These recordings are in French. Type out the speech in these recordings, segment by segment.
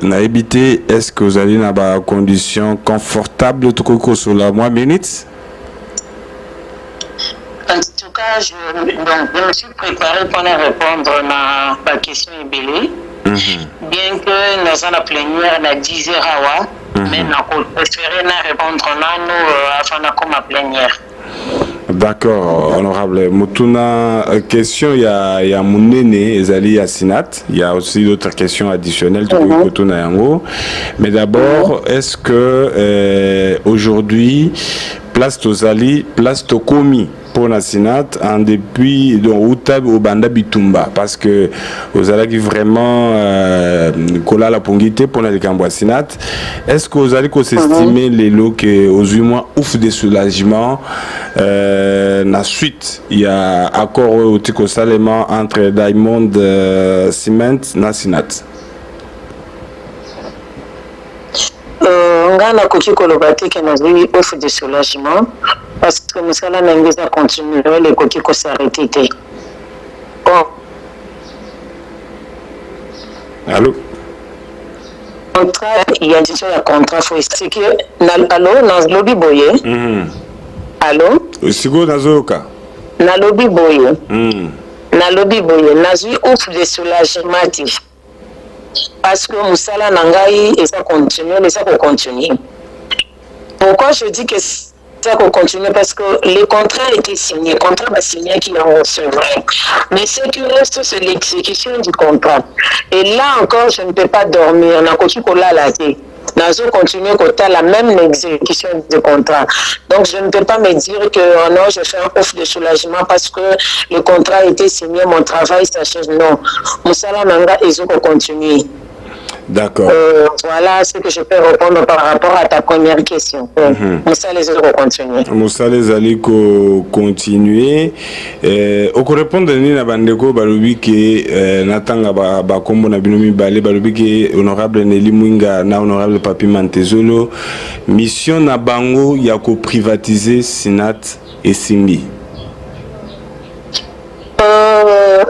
na habité, est-ce que vous allez dans des conditions confortables de sur la mois minutes? En tout cas, je me suis préparé pour répondre à ma question ébélée. Bien que nous avons la plénière à 10 heures, mais nous préférons répondre avant de la plénière. D'accord, honorable. Mutuna, question, il y a Mounene, Ezali Assinat. Il y a aussi d'autres questions additionnelles. Mais d'abord, est-ce que aujourd'hui, place Tozali, place Tokomi pour Nassinat, en depuis Outab au Banda Bitumba, parce que vous allez vraiment coller la pongité pour les Cambouassinat. Est-ce que vous allez s'estimer les lots que aux 8 mois ouf de soulagement? La suite, il y a accord au Tico Salema entre Diamond Cement Nassinat. Ngana koki kolobati ke nazwi offre de soulagement parce que musala nangeza continuer le koki ko s'arrêter te. Allô? Contrat, il y a déjà un contrat faut c'est que allô dans lobby boye. Allô? Sigo nazoka. Na lobby boye. Na lobby boye nazwi offre de soulagement. Parce que Moussala Nangaï et ça continue. Pourquoi je dis que ça continue? Parce que les contrats étaient signés. Le contrat va signer qui en recevrait. Mais ce qui reste, c'est l'exécution du contrat. Et là encore, je ne peux pas dormir. On a continué à la tête. Nous continuer à la même exécution du contrat. Donc, je ne peux pas me dire que oh non, je fais un offre de soulagement parce que le contrat a été signé, mon travail s'achève. Non. Moussala Nanga, ils ont continué. D'accord. Voilà ce que je peux répondre par rapport à ta première question. Moussa les autres continuer. Moussa les allez continuer. Au répondre ni na bandeko balobi ke natanga ba kombo na binomi balé balobi ke honorable Nelly Mwinga na honorable Papi Mantezolo mission na bango ya ko privatiser Sinat et Simbi.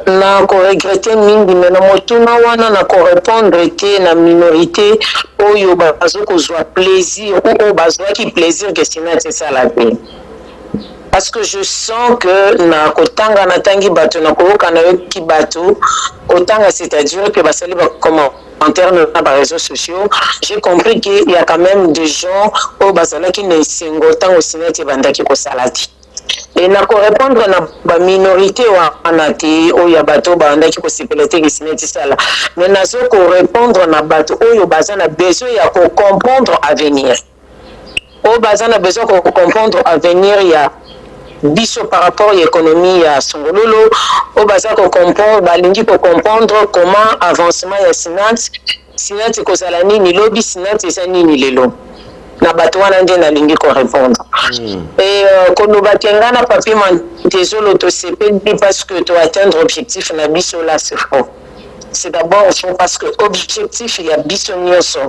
Na ko regretter mingi mais na motuna wana na ko répondre te na minorité oyo bazo ko zwa plaisir ou bazo ki plaisir que Sinat c'est ça la paix. Parce que je sens que na kotanga na tangi bato na ko kana ki bato kotanga c'est-à-dire que basali ba commentaire na ba réseaux sociaux, j'ai compris qu'il y a quand même des gens au basala qui ne singo tango Sinat bandaki ko salati. Et na ko répondre na ba minorité wa anati o ya bato ba ndaki ko sipelete ki Sinati sala mais na zo ko répondre na bato oyo bazana besoin ya ko comprendre avenir o bazana besoin ko comprendre avenir ya biso par rapport à l'économie ya songololo o baza ko comprendre balingi ko comprendre comment avancement ya Sinati ko sala nini lobby Sinati esa nini lelo na bato wana nde nalingi ko répondre. Et kono batenga na Papi Mantezolo to sepeli parce que to atteindre objectif na biso là c'est faux. C'est d'abord parce que objectif il y a biso nyonso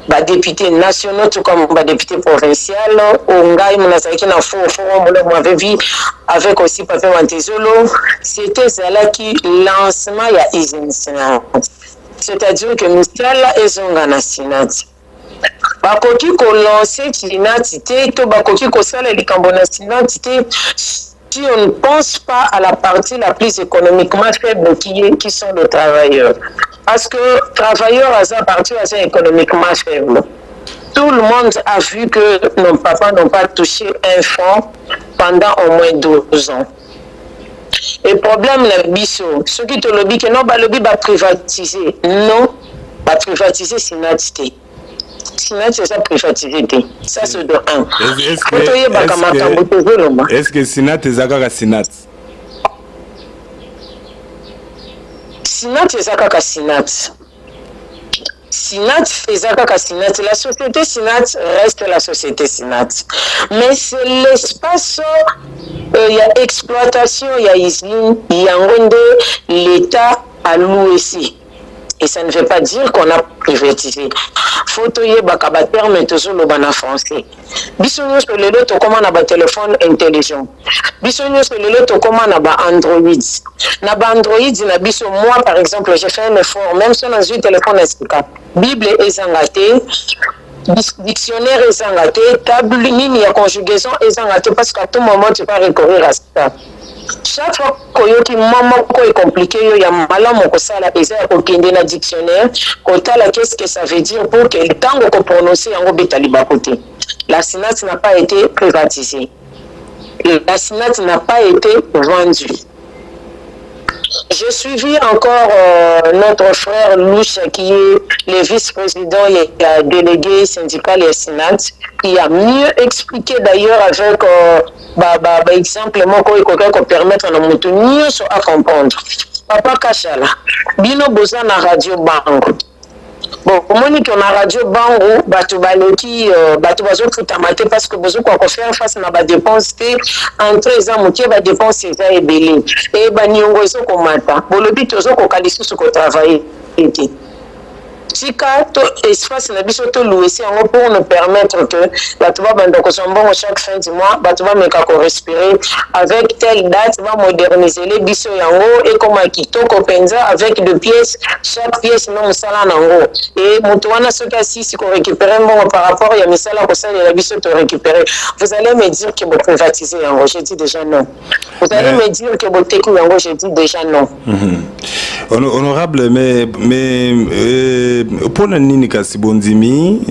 ba députés nationaux tout comme ba députés provinciaux au ngai munazaki na forum on avait vu avec aussi Papi Mantezolo c'était cela qui lancement ya Sinat. C'est-à-dire que Moussala ezonga na Sinat. Bakoki ko lancer Sinat te to bakoki ko sala likambo na Sinat te si on ne pense pas à la partie la plus économiquement faible qui sont les travailleurs. Parce que travailleurs à sa partie assez économiquement faible. Tout le monde a vu que nos papas n'ont pas touché un fonds pendant au moins 12 ans. Et problème la biso, ceux qui te lobby que non ba lobby ba privatiser. Non, ba privatiser Sinat te. Sinat c'est ça privatisé. Ça c'est de 1. Est-ce que Sinat est Zakaka Sinat? Sinat est Zakaka Sinat. Sinat est Zakaka Sinat. La société Sinat reste la société Sinat. Mais c'est l'espace, il y a exploitation, il y a usine, il y a l'État à louer ici. Et ça ne veut pas dire qu'on a privatisé. Photo ye bakaba terme toujours le ban français. Bisogno sur le lot comment na ba téléphone intelligent. Bisogno sur le lot comment na ba Android. Na ba Android na biso moi par exemple j'ai fait un effort même sur un téléphone SK. Bible ezangate, dictionnaire ezangate, table nini ya conjugaison ezangate parce qu'à tout moment tu peux recourir à ça. Chaque fois que maman est compliqué, il y a malamu kosala eza kokende na dictionnaire, kotala qu'est-ce que ça veut dire pour que le temps qu'on prononce en betali bakote. La SINAT n'a pas été privatisée. La SINAT n'a pas été vendue. J'ai suivi encore notre frère Louche qui est le vice-président et délégué syndical et SINAT, qui a mieux expliqué d'ailleurs avec exemple qu'on permettre à nous tenir à comprendre. Papa Kachala, Bino Boza na Radio Bango. Bon, comment on a Radio Bango, batu baleki, batu bazo futamate parce que bozo quoi faire face na ba dépenses entre les amoutiers ba dépenses ça est belé et ba nyongo zo komata bolobi tozo ko kalisu ko travailler été Tika to espace na biso to louer pour nous permettre que batu ba bando ko sombo chaque fin du mois batu ba meka ko respirer avec telle date va moderniser les biso yango et comme kitoko penza avec deux pièces chaque pièce non sala nango et mutuana soka si ko récupérer bon par rapport ya misala ko sala la biso to récupérer vous allez me dire que vous privatisez yango je dis déjà non vous allez me dire que vous teku yango je dis déjà non honorable mais pour nini kasi bondimi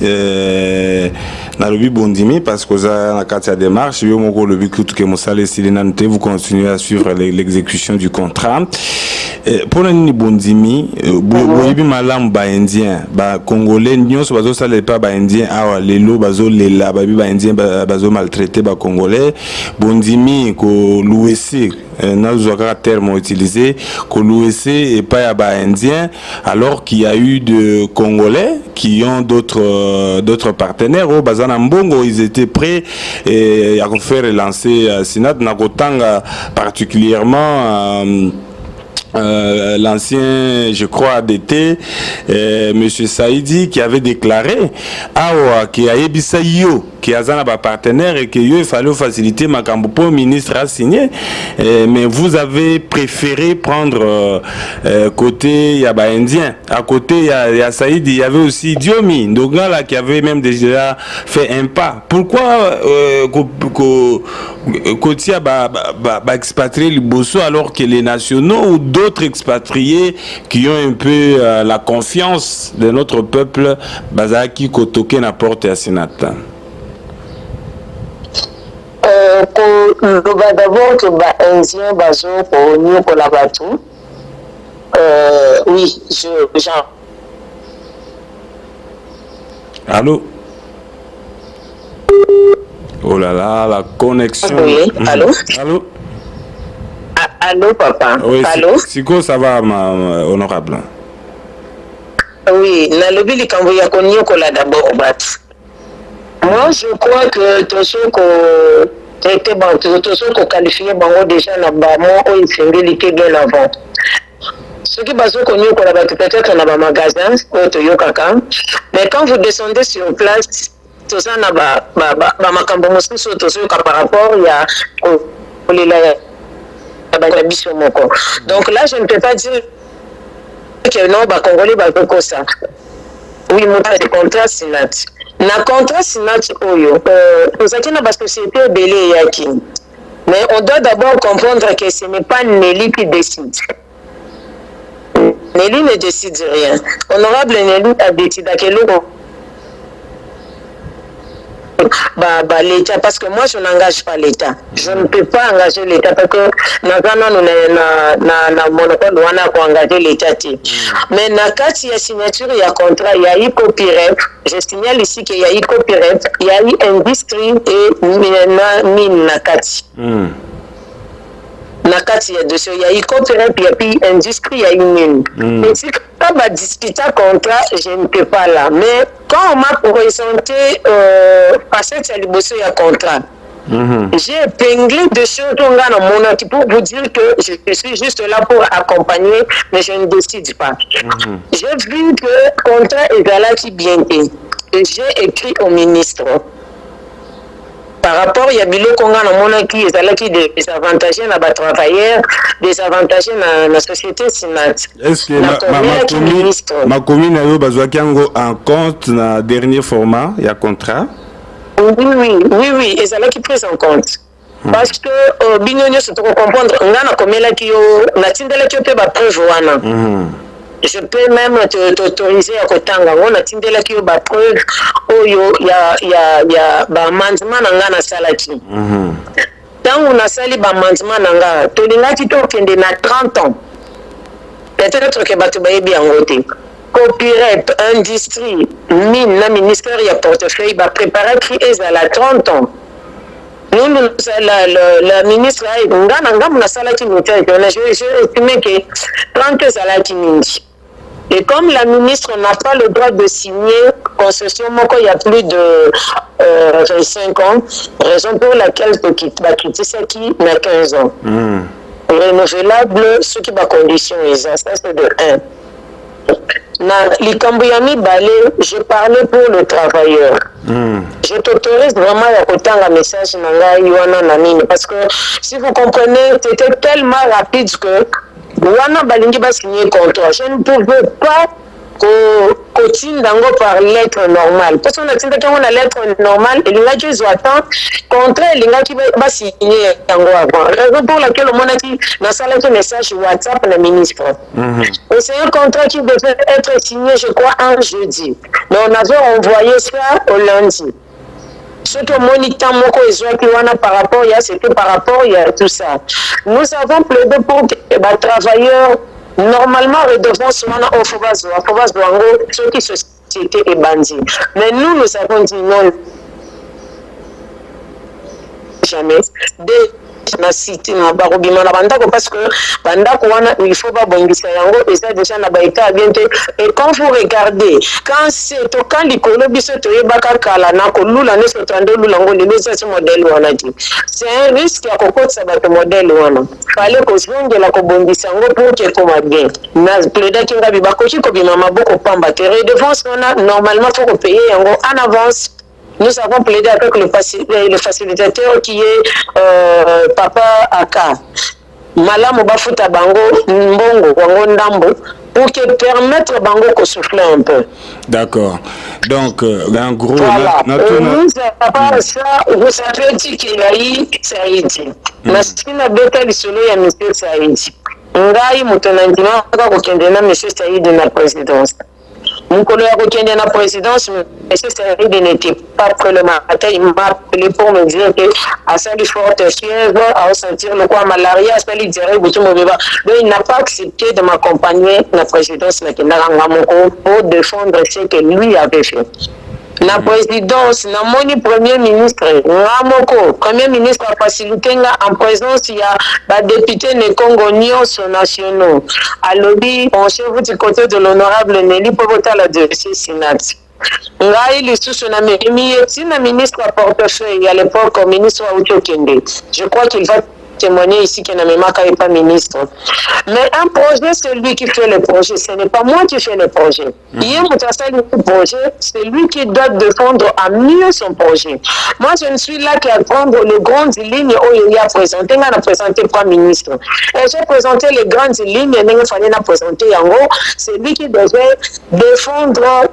na lobi bondimi parce que ça na kati ya démarche yo moko lobi kutu ke mosale silinante vous continuez à suivre l'exécution du contrat pour nini bondimi boyibi malamu ba indien ba congolais nyonso bazo sala pas ba indien awa lelo bazo lela ba bi ba indien bazo maltraiter ba congolais bondimi ko louer nous avons terme utilisé que l'OEC et pas à bas indien alors qu'il y a eu de Congolais qui ont d'autres partenaires au Bazanambongo ils étaient prêts à faire lancer Sinat Nakotanga particulièrement l'ancien, je crois, ADT, Monsieur Saïdi, qui avait déclaré qui a Ebisayo, qui a un partenaire et qu'il fallait faciliter Makambopo, ministre a signé. Mais vous avez préféré prendre côté Yaba Indien. À côté, il y a Saïdi, il y avait aussi Diomi, donc là qui avait même déjà fait un pas. Pourquoi Kotia expatrier les Bosso alors que les nationaux ou d'autres expatriés qui ont un peu la confiance de notre peuple Bazaki Kotoke n'apporte à Sinata? D'abord que Indien Bazo pour la bateau. Oui, genre. Allô? Oh là là, la connexion. Oui, allô? Allô? Allô, papa? Oui, allô? Siko, ça va, ma honorable? Oui, na lobi likambo ya konyokola d'abord bat. Moi, je crois que Tosoko était bon, Tosoko qualifié bango déjà na bamo o ifengeli bien avant. Ce qui baso konyokola bat peut-être na ba magasin o toyokaka, mais quand vous descendez sur place, tout ça na ba makambo mosusu tozoka par rapport ya donc là je ne peux pas dire que non ba congolais ba ça. Oui, mon contrat Sinat. Na contrat Sinat oyo ozaki na ba société belé yaki. Mais on doit d'abord comprendre que ce n'est pas Nelly qui décide. Nelly ne décide rien. Honorable Nelly a décidé à quel l'État, parce que moi je n'engage pas l'État. Je ne peux pas engager l'État parce que na monopole wana ko engager l'État. Mais na kati ya signature ya contrat il y a eu copyright. Je signale ici qu'il y a eu copyright, il y a eu industrie et mine na kati. Na kati ya dossier il y a eu copyright puis industrie il y a eu mine. Mais si quand on va discuter contrat, je ne peux pas là. Mais quand on m'a présenté facette à l'ibosser à contrat, J'ai épinglé des choses pour vous dire que je suis juste là pour accompagner, mais je ne décide pas. J'ai vu que le contrat est là qui bien été. J'ai écrit au ministre. Par rapport, il y a des gens qui sont désavantagés dans les travailleurs, désavantagés dans la société Sinat. Est-ce que ma commune a besoin en compte dans le dernier format, il y a contrat? Oui, et c'est là qui prise en compte. Parce que, bignonio, c'est pour comprendre, on a comme là qui a tindela qui peut pas preuve. Je peux même t'autoriser à côté on a tindela qui a preuve, il y a mandement na salaki. Tant on a sali mandement nanga, to linga qui to kende na 30 ans. Peut-être que batu ba bien ngote. Copyright, industrie, mine, le ministère y a portefeuille, va préparer qui est à la 30 ans. Nous, la ministre a dit, j'ai estimé que 30 ans, et comme la ministre n'a pas le droit de signer concession, il y a plus de 5 ans, raison pour laquelle il va quitter ça qui n'a 15 ans. Renouvelable, ce qui va condition, ça c'est de 1. Je parlais pour le travailleur. Je t'autorise vraiment à écouter un message parce que si vous comprenez, c'était tellement rapide que Wana Balingi va signer contrat. Je ne pouvais pas continue par lettre normale. Parce qu'on a dit qu'on a la lettre normale et l'ingénieur qui attend contre l'ingénieur qui va signer avant. Raison pour laquelle on a dit dans ce message WhatsApp le ministre. Et c'est un contrat qui devait être signé, je crois, un jeudi. Mais on avait envoyé ça au lundi. Ce que moniteur moko ezwaki wana par rapport c'était par rapport à tout ça. Nous avons plaidé pour que les travailleurs normalement redevance wana ofobazwa ngo ceux qui société est bandit. Mais nous avons dit non jamais. Na cité na barobima na bandako parce que bandako wana il faut pas bongisa yango et ça déjà na baita bientôt et quand vous regardez quand c'est to quand likolo biso to yebaka kala na ko lula ne so tande lula ngo le ça ce modèle wana dit c'est un risque ya kokotsa bato modèle wana fallait ko zongela ko bongisa yango pour que comme bien na pleda kinga bibako ko bima maboko pamba terre devance wana normalement faut ko payer yango en avance. Nous avons plaidé avec le facilitateur qui est Papa Aka. Malamu bafuta bango mbongo wango ndambo pour que permettre bango de souffler un peu. D'accord. Donc en gros voilà. Nous avons ça, vous savez dit qu'il y a eu Saïdi. Masina beta lisolo ya monsieur Saïdi. Ngai mutonandima ka kokende na monsieur Saïdi na présidence. Mon collègue qui est dans la présidence, M. Saïdi n'était pas prêt le matin. Il m'a appelé pour me dire qu'à sa forte fièvre, à ressentir le quoi malaria, il n'a pas accepté de m'accompagner dans la présidence pour défendre ce que lui avait fait. La présidence, na moni premier ministre, premier ministre a facilité en présence, il y a des députés de Congo nationaux. À l'objet, on chef du côté de l'honorable Nelly pour voter la dossier Sénat. Ngai lisusu na ministre à portefeuille à l'époque ministre Aucho Kende. Je crois qu'il va témoigner ici qu'il n'a même pas ministre. Mais un projet, c'est lui qui fait le projet. Ce n'est pas moi qui fais le projet. Il projet, c'est lui qui doit défendre à mieux son projet. Moi, je ne suis là qu'à prendre les grandes lignes où il a présenté. Il a présenté le Premier ministre. Et j'ai présenté les grandes lignes et il fallait présenter en gros. C'est lui qui devait défendre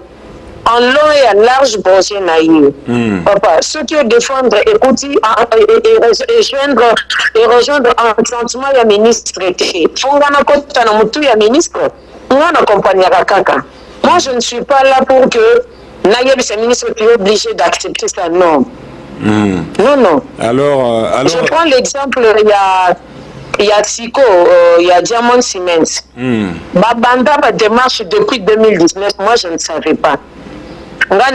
en long et en large projet naïf. Papa, ceux qui défendent, écoutez, et rejoindre un sentiment ya ministre. Fongana kota na mutu ya ministre. On accompagnera kaka. Moi, je ne suis pas là pour que naïf ce ministre qui est obligé d'accepter ça. Non. Non. Alors, je prends l'exemple, il y a Tico, il y a Diamond Cement. Banda ma démarche depuis 2019, moi je ne savais pas. On a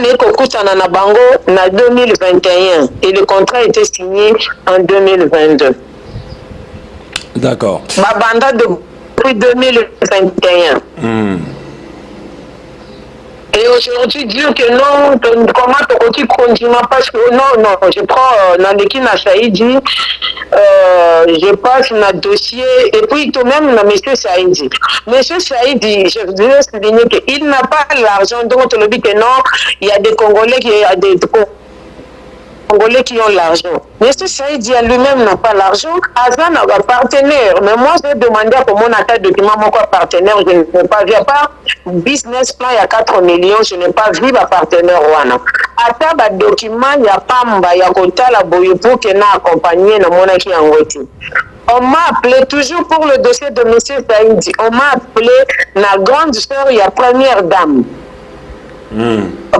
na bango en 2021 et le contrat était signé en 2022. D'accord. Banda depuis 2021. Et aujourd'hui dire que non, comment tu continues parce que non, je prends dans l'équipe à Saïdi, je passe dans le dossier, et puis tout même dans M. Saïdi. M. Saïdi, je voudrais souligner qu'il n'a pas l'argent, donc on le dit que non, il y a des Congolais qui ont l'argent. Mais ce Saïdi lui-même n'a pas l'argent. Azan a un partenaire. Mais moi, j'ai demandé à mon attaque document, mon partenaire, je ne n'ai pas vu. À part business plan, il y a 4 millions, je n'ai pas vu ma partenaire. À part document, il y a Pamba, il y a Kota, la Boyopo qui n'a accompagné dans mon qui en voiture. On m'a appelé toujours pour le dossier de M. Saïdi. On m'a appelé la grande sœur, il y a première dame.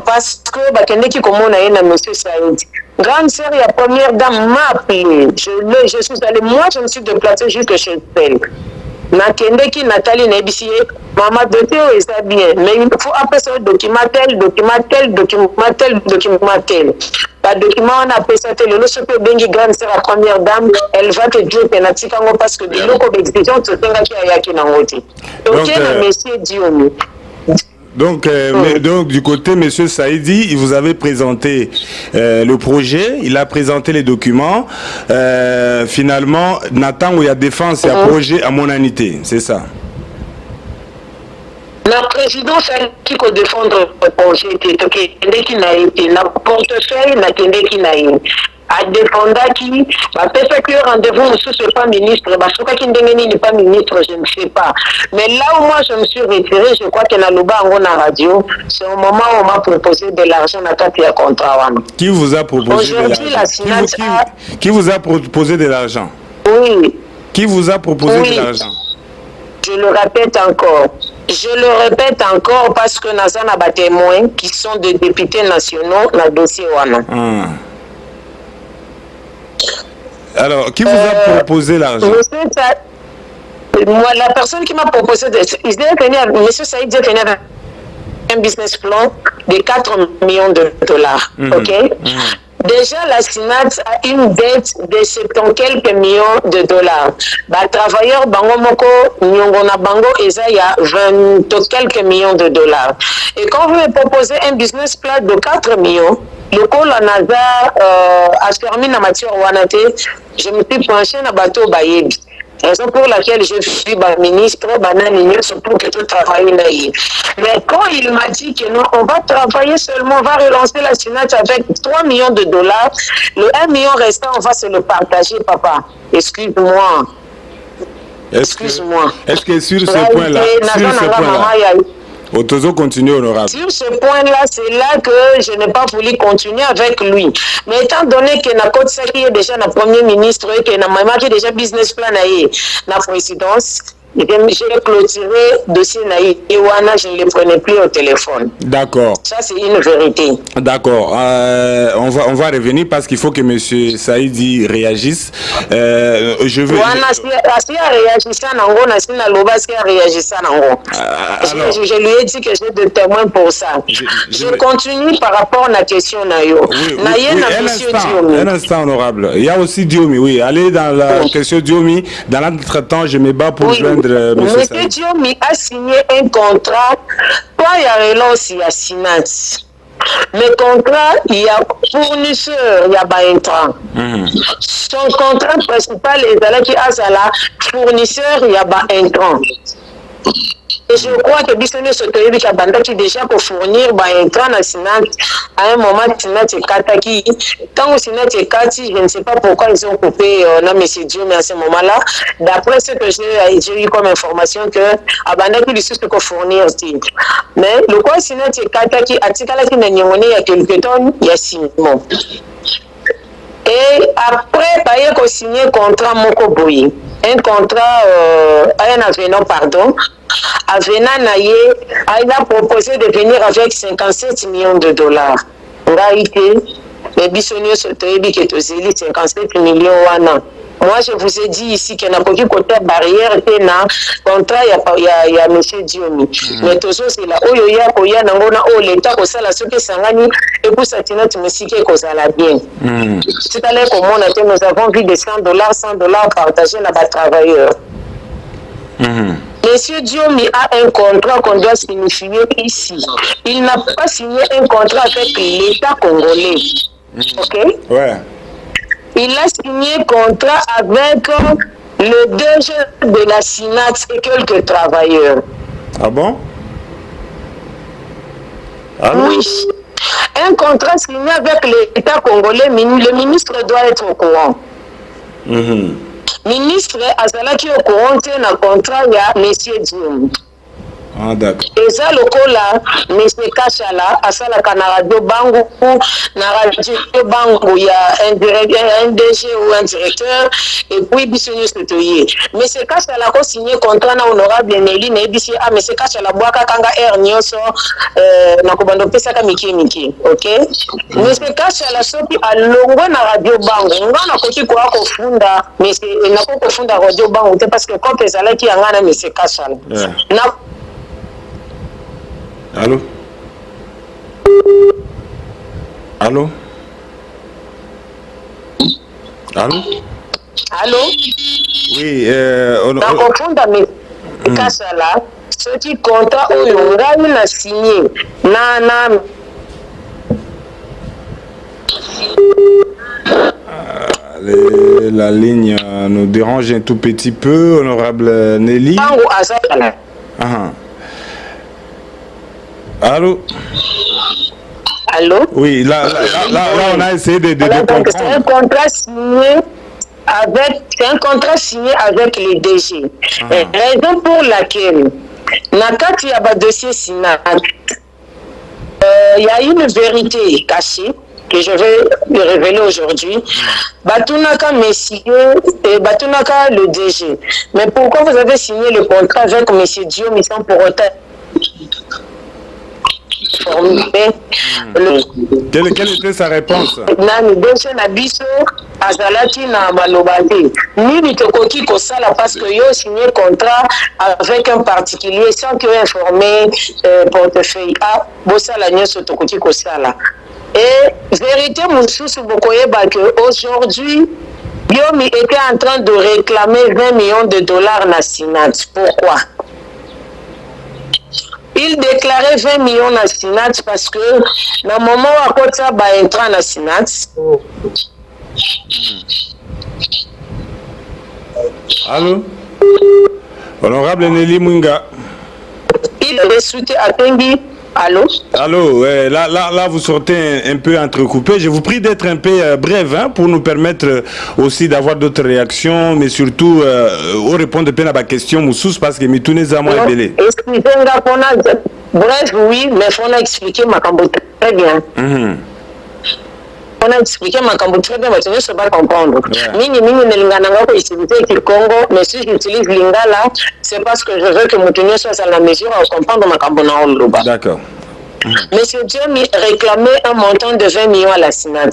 Parce que qui commande à M. Saïdi. Grande sœur, il y a première dame m'a appelé. Je suis allée, moi je me suis déplacée jusque chez elle. Nakendeki Nathalie Nebissier, maman de Théo et ça bien. Mais il faut appeler ça document tel. Par document, on appelle ça tel. Le super bengi grande sœur, la première dame, elle va te dire penalty parce que de l'eau comme expression, tu sais qu'il y a qui n'a pas. Donc, monsieur Diomi. Donc, donc, du côté M. Saïdi, il vous avait présenté le projet, il a présenté les documents. Finalement, Nathan, où il y a défense, il y a projet à monanité, c'est ça? La présidence a qui peut défendre le projet, qui n'a été, la portefeuille n'a été. À défendre qui, peut-être que rendez-vous, monsieur, ce n'est pas ministre, parce que n'est pas ministre, je ne sais pas. Mais là où moi je me suis retiré, je crois que dans le bas, on a radio, c'est au moment où on m'a proposé de l'argent à tête et contrat. Qui vous a proposé de l'argent? Qui vous a proposé de l'argent? Oui. Qui vous a proposé de l'argent? Je le répète encore parce que nous avons des témoins qui sont des députés nationaux dans le dossier. Alors, qui vous a proposé l'argent? Moi, la personne qui m'a proposé, M. Saïd est venu avec un business plan de 4 millions de dollars. Ok? Déjà, la SINAT a une dette de 70 quelques millions de dollars. Travailleurs, Bango Moko, Nyongona Bango, il y a 20 quelques millions de dollars. Et quand vous me proposez un business plan de 4 millions, le col en hasard a terminé la matière Wanate, je me suis penché dans le bateau Bayebi. Raison pour laquelle je suis ministre, pour que tout travaille là. Mais quand il m'a dit que non, on va travailler seulement, on va relancer la SINAT avec 3 millions de dollars, le 1 million restant, on va se le partager, papa. Excuse-moi. Excuse-moi. Est-ce que sur ce point-là, Otozo continue honorable. Sur ce point-là, c'est là que je n'ai pas voulu continuer avec lui. Mais étant donné que na Côte qui est déjà le premier ministre et que na maman qui est déjà business plan na présidence, j'ai clôturé le dossier et je ne le prenais plus au téléphone. D'accord. Ça, c'est une vérité. D'accord. On va revenir parce qu'il faut que M. Saïdi réagisse. Je veux... Je lui ai dit que j'ai des témoins pour ça. Je continue par rapport à la question Nayo. Un instant, honorable. Il y a aussi Diomi, oui. Allez dans la question Diomi. Dans l'entretemps, je me bats pour joindre M. Diomi a signé un contrat. Toi, il y a relance, il y a SINAT. Mais contrat, il y a fournisseur, il y a intrant. Son contrat principal est qui a la fournisseur, il y a intrant. Et je crois que Bissonne Sotoyebi Kabanda qui déjà pour fournir un train à Sinat, à un moment Sinat et Kataki. Tant que Sinat et Kati, je ne sais pas pourquoi ils ont coupé M. Dieu, mais à ce moment-là, d'après ce que j'ai eu comme information, que Abanda qui lui suit que fournir. Mais le quoi Sinat et Kataki, à Tikala qui n'a n'y il y a quelques temps, il y a 6 mois. Et après, il y a signé un contrat Mokoboyi. Un contrat, un avenant, pardon. Avenant Naye, il a proposé de venir avec 57 millions de dollars. Raïté, mais Bissonio Sotoyebi qui est aux élites, 57 millions wana. Moi, je vous ai dit ici qu'il n'y a pas de côté barrière, il y a contrat, il y a M. Diomi. Mais tout ça, c'est là où il y a l'État, ce qui s'engage, et pour ça, tu me dis que ça va bien. C'est à l'heure nous avons vu des $100 partagés là-bas travailleurs. Monsieur Diomi a un contrat qu'on doit signifier ici. Il n'a pas signé un contrat avec l'État congolais. Ok? Ouais. Il a signé un contrat avec le DG de la SINAT et quelques travailleurs. Ah bon? Allô? Oui. Un contrat signé avec l'État congolais, le ministre doit être au courant. Ministre azalaki au courant na contrat ya Monsieur Diomi. Ah, d'accord. Eza lokola Monsieur Kachala asalaka na radio bango ya un DG ou un directeur et puis biso nyonso toye. Monsieur Kachala ko signé contrat na honorable Nelly na ebisi Monsieur Kachala bwaka kanga air nyonso na kobando pesaka miki. OK? Monsieur Kachala soki alongwe na radio bango ngana koki kwa kofunda monsieur na kofunda radio bango te parce que comme ezalaki yanga na Monsieur Kachala. Na Allô? Allô? Allô? Allô? Oui, na kofunda Kachala soki contrat oyo ngai na signé na la ligne nous dérange un tout petit peu, honorable Nelly. Allô? Allô? Oui, là, on a essayé de comprendre. C'est un contrat signé avec les DG. Raison pour laquelle, dans le dossier Sinat, il y a une vérité cachée que je vais le révéler aujourd'hui. Batunaka Messieurs et Batunaka le DG. Mais pourquoi vous avez signé le contrat avec M. Diomi sans pour autant Quelle était sa réponse? Parce que yo signé contrat avec un particulier sans que informé portefeuille A bosala nyoso tokoki kosala. Et vérité mosusu bokoyeba que aujourd'hui Diomi était en train de réclamer 20 millions de dollars na Sinat. Pourquoi? Il déclarait 20 millions na Sinat parce que dans le moment où Akota va entrer na Sinat, allô? Honorable Nelly Mwinga. Il avait souhaité atteindre. Allô? Allô, là vous sortez un peu entrecoupé. Je vous prie d'être un peu bref pour nous permettre aussi d'avoir d'autres réactions, mais surtout au répondre à ma question, Moussous, parce que Mitouné Zamo est belé. Excusez-moi, bref, oui, mais il faut expliquer ma cambo très bien. On a expliqué ma cambo très bien, mais tu ne sais pas comprendre. Mini, Nelingananga pour utiliser le Congo, mais si j'utilise Lingala, c'est parce que je veux que Moutounio soit à la mesure à comprendre ma cambo na Oluba. D'accord. Monsieur Diomi réclamait un montant de 20 millions à la Sinat.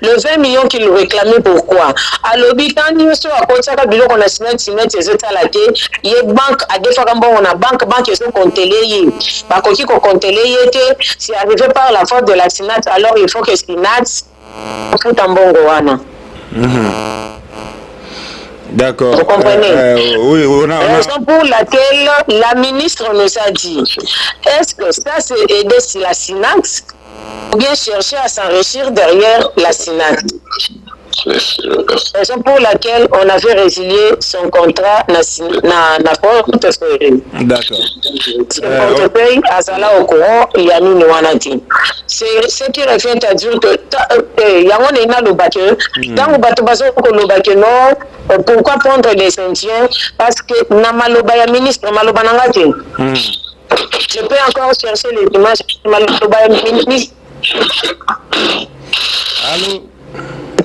Le 20 millions qu'il réclamait, pourquoi? À l'hôpital, nous sommes à côté de la on a Sinat, et Zeta la tête. Il y a banque, à des fois, on a banque, ils sont comptés. Par contre, c'est arrivé par la faute de la Sinat, alors il faut que Sinat fout en bon goana. D'accord. Vous comprenez? Oui, on a... Raison pour laquelle la ministre nous a dit, est-ce que ça c'est aider sur la SINAT ou bien chercher à s'enrichir derrière la SINAT? Raison pour laquelle on avait résilié son contrat na portefeuille. D'accord. Ce portefeuille, Azala au courant, il y a une Wanati. C'est ce qui revient à dire que Yangon est là le bateau. Dans le bateau, non, pourquoi prendre les Indiens? Parce que Namaloba ya ministre, Maloba Nangati. Je peux encore chercher les images Maloba ya ministre. Allô?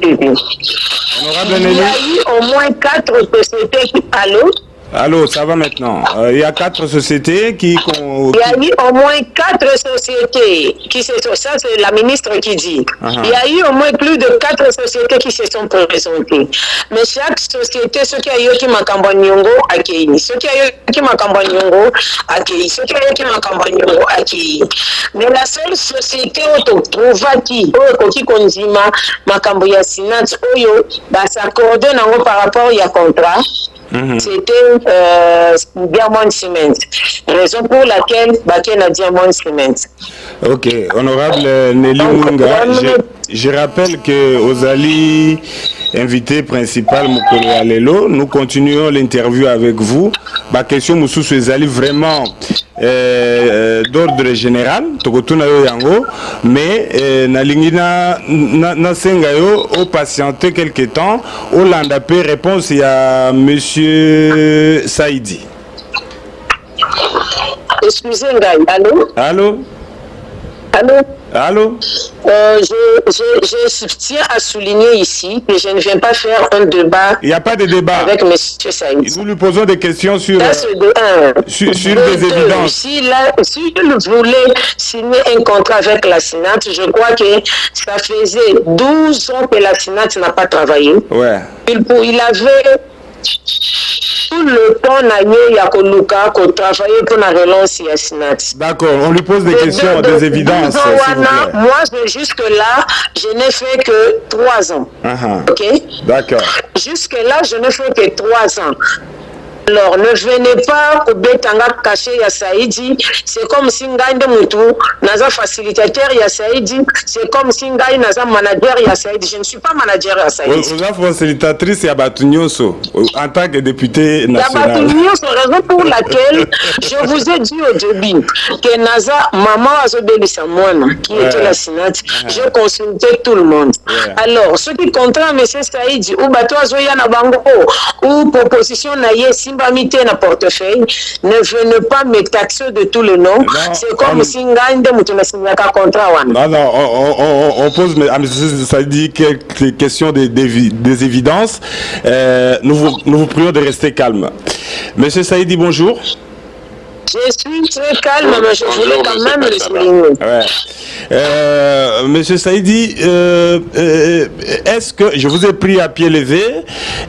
Il y a eu au moins 4 sociétés qui... Allô? Allô, ça va maintenant. Il y a 4 sociétés qui... Il y a eu au moins 4 sociétés qui se sont... Ça, c'est la ministre qui dit. Il y a eu au moins plus de 4 sociétés qui se sont présentées. Mais chaque société, ceux qui ont eu qui m'a Nyongo accueilli. Ceux qui ont eu qui m'a Nyongo accueilli. Ceux qui ont eu qui m'a Nyongo accueilli. Mais la seule société où on trouve qui, qui konzima makambo ya Sinat, oyo, bah, ça coordonne par rapport au contrat. C'était Diamond Cement. Raison pour laquelle Baké a Diamond Cement. Ok, honorable Nelly Munga, je rappelle que Ozali, invité principal Mokolo Alelo, nous continuons l'interview avec vous. Ma question Moussou Ozali vraiment d'ordre général, Tokotuna yo yango, mais Nalingina Nasenga yo au patienter quelques temps, Hollande peut réponse il y a monsieur Saïdi. Excusez-moi, allô? Allô? Allô? Allô? Je tiens à souligner ici que je ne viens pas faire un débat. Il n'y a pas de débat avec M. Saïd. Nous lui posons des questions sur, sur des évidences. S'il voulait signer un contrat avec la Sénat, je crois que ça faisait 12 ans que la Sénat n'a pas travaillé. Ouais. Il avait tout le temps à travailler pour la relance de la Sénat. D'accord, on lui pose des questions, des évidences. Moi, jusque-là, je n'ai fait que 3 ans. Ok? D'accord. Jusque-là, je n'ai fait que 3 ans. Alors, ne venez pas au Betanga caché ya Saïdi. C'est comme si Ngaïde Moutou, Naza facilitateur ya Saïdi. C'est comme si Ngaïde Naza manager ya Saïdi. Je ne suis pas manager ya Saïdi. Vous êtes facilitatrice ya Batunyoso en tant que député national. Ya Batunyoso, raison pour laquelle je vous ai dit au début que Naza, maman Azobeli Samoana, qui était la Sénat, je consultais tout le monde. Alors, ce qui contraint M. Saïdi, ou Bato Azoya Nabango, ou proposition Naye Simbamité na portefeuille, ne venez pas me taxer de tous les noms. C'est comme si Ngaïde Moutouna Signaka contrat. Non, non, on pose à M. Saïdi quelques questions des évidences. Nous vous prions de rester calme. Monsieur Saïdi, bonjour. Je suis très calme, mais je voulais quand même le souligner. Monsieur Saïdi, est-ce que, je vous ai pris à pied levé,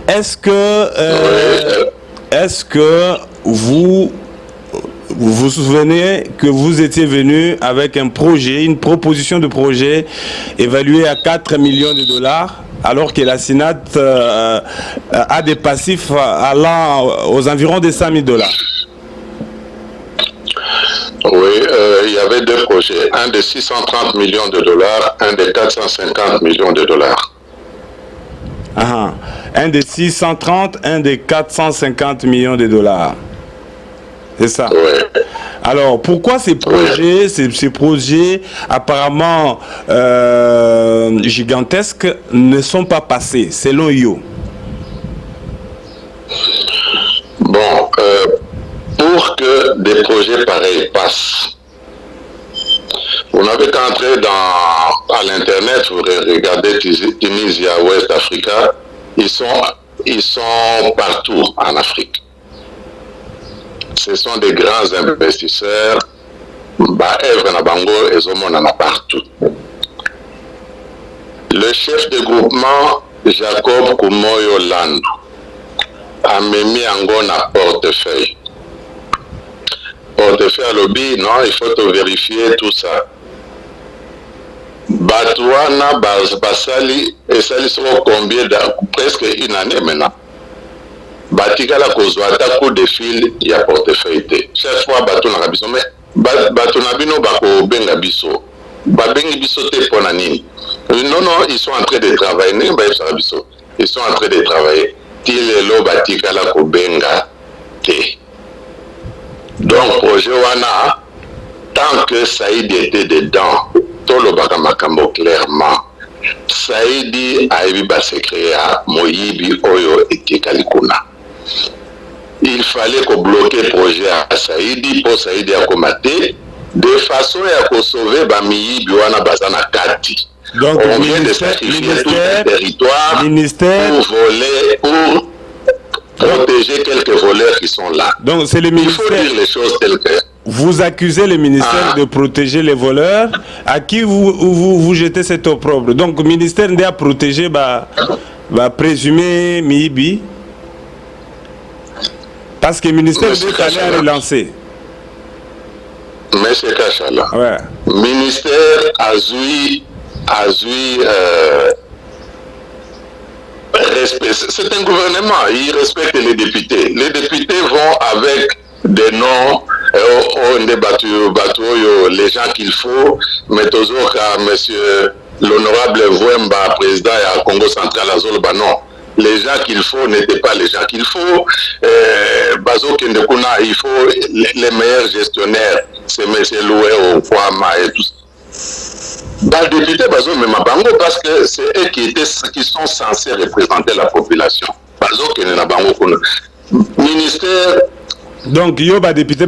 est-ce que vous vous souvenez que vous étiez venu avec un projet, une proposition de projet évaluée à 4 millions de dollars, alors que la Sénat a des passifs allant aux environs de 100 000 dollars? Oui, il y avait 2 projets, un de 630 millions de dollars, un de 450 millions de dollars. Un de 630, un de 450 millions de dollars. C'est ça. Oui. Alors, pourquoi ces projets apparemment gigantesques ne sont pas passés, selon Yo? Bon, pour que des projets pareils passent, vous n'avez qu'à entrer à l'internet, vous regardez Tunisia, West Africa, ils sont partout en Afrique. Ce sont des grands investisseurs, Evre Nabango et Zomona partout. Le chef de groupement, Jacob Kumoyo Land, a mis en portefeuille. Portefeuille à lobby, non, il faut vérifier tout ça. Batouana Basali, et ça sera combien presque une année maintenant. Batika la kozwata coup de fil, il y a portefeuille. Chaque fois, Batouna Rabiso, mais Batouna Bino Bako Benga Biso, Babengi Biso te Ponanini. Non, non, ils sont en train de travailler. Ils sont en train de travailler. Tilelo Batika la Kobenga te. Donc, projet Wana, tant que Saïd était dedans, tout le Bakamakambo clairement, Saïdi a eu secret à Moyibi Oyo et Tikalikuna. Il fallait qu'on bloque le projet à Saïdi pour Saïdi à commater de façon à sauver Bamiyibi Wana Bazana Kati. Donc, on vient de sacrifier tout le territoire pour voler, pour protéger quelques voleurs qui sont là. Donc c'est le ministère. Il faut dire les choses telles que. Vous accusez le ministère de protéger les voleurs. À qui vous jetez cet opprobre? Donc le ministère doit protéger va présumer Miyibi. Parce que le ministère doit aller à relancer. Monsieur Kachala. Ouais. Ministère a c'est un gouvernement, il respecte les députés. Les députés vont avec des noms, les gens qu'il faut, mais toujours à monsieur l'honorable Vouemba, président du Congo central, non. Les gens qu'il faut n'étaient pas les gens qu'il faut. Bazo Kendekuna, il faut les meilleurs gestionnaires, c'est M. Loué au Kwama et tout ça. Dans le député Bazo Memabango, parce que c'est eux qui sont censés représenter la population. Bazo Kendekuna, ministère. Donc, il y a des députés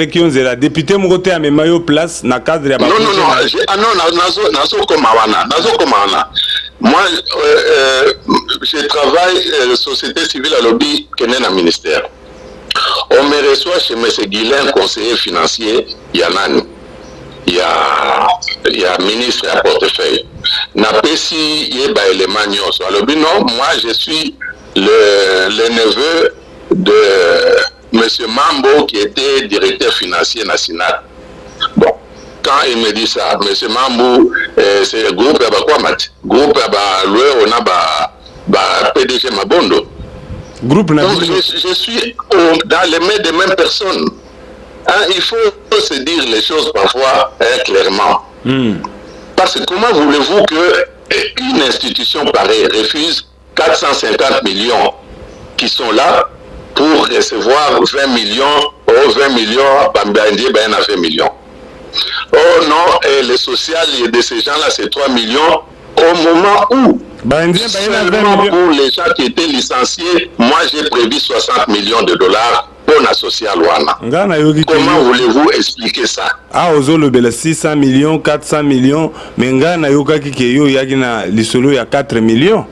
qui ont la député Mouroté à Memayo place dans le cadre de la. Non, moi, je travaille société civile à lobby Kenen à ministère. On me reçoit chez M. Guilain, conseiller financier, il y a Nani. Il y a ministre à portefeuille. Napesi Yeba élément nyonso. Alors, non, moi je suis le neveu de M. Mambo qui était directeur financier national. Bon, quand il me dit ça, M. Mambo, c'est le groupe groupe on a PDG Mabondo. Groupe donc je suis dans les mains des mêmes personnes. Hein, il faut se dire les choses parfois clairement. Parce que comment voulez-vous qu'une institution pareille refuse 450 millions qui sont là pour recevoir 20 millions, 20 millions, ben a 20 millions. Oh non, et le social de ces gens-là, c'est 3 millions au moment où, seulement pour les gens qui étaient licenciés, moi j'ai prévu 60 millions de dollars pour la social Wana. Comment voulez-vous expliquer ça? Ah, aux autres, 600 millions, 400 millions, mais Ngana Yoka Kikeyo Yagina Lisolo, il y a 4 millions.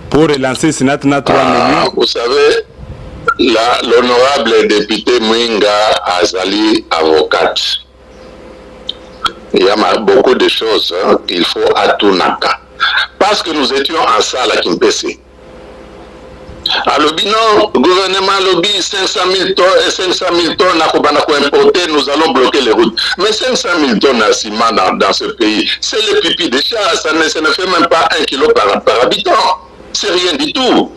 Pour relancer Sénat, 3 millions. Vous savez, l'honorable député Mwinga Azali, avocate. Il y a beaucoup de choses qu'il faut à Tunaka. Parce que nous étions en salle à Kimpese. À lobby, non, gouvernement lobby, 500 000 tonnes à importer, nous allons bloquer les routes. Mais 500 000 tonnes à ciment dans ce pays, c'est le pipi des chats, ça ne fait même pas 1 kilo par habitant. C'est rien du tout.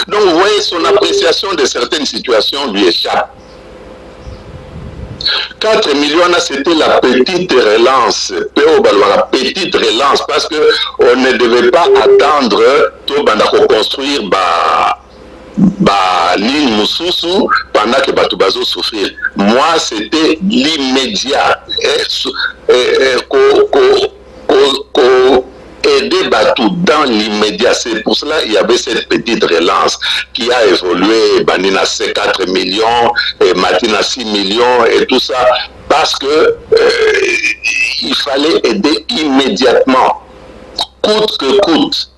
Donc vous voyez, son appréciation de certaines situations lui échappe. 4 millions, c'était la petite relance. La petite relance, parce qu'on ne devait pas attendre pour construire l'île Moussousou pendant que Batoubazo souffrir. Moi, c'était l'immédiat. Aider Batou dans l'immédiat. C'est pour cela qu'il y avait cette petite relance qui a évolué. Banina c'est 4 millions, et Matina 6 millions et tout ça. Parce que il fallait aider immédiatement. Coûte que coûte.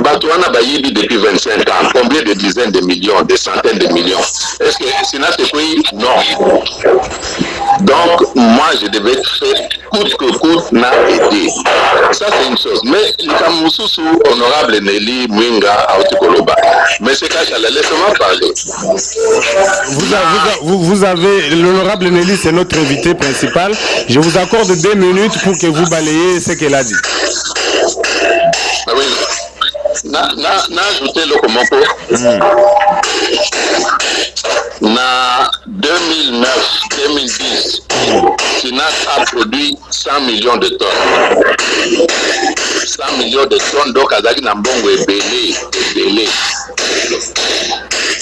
Batouana Bayibi depuis 25 ans. Combien de dizaines de millions, des centaines de millions? Est-ce que c'est notre pays? Non. Donc, moi, je devais faire coûte que coûte, n'a aidé. Ça, c'est une chose. Mais, Likamoussousou, honorable Nelly Mwinga, Aotikoloba. Mais c'est quand laissez-moi parler. Vous avez, l'honorable Nelly, c'est notre invité principal. Je vous accorde 2 minutes pour que vous balayez ce qu'elle a dit. Ah oui. N'a ajouté le comment Na 2009-2010, Sinat a produit 100 millions de tonnes. 100 millions de tonnes, donc Azaki Nambongo est belé.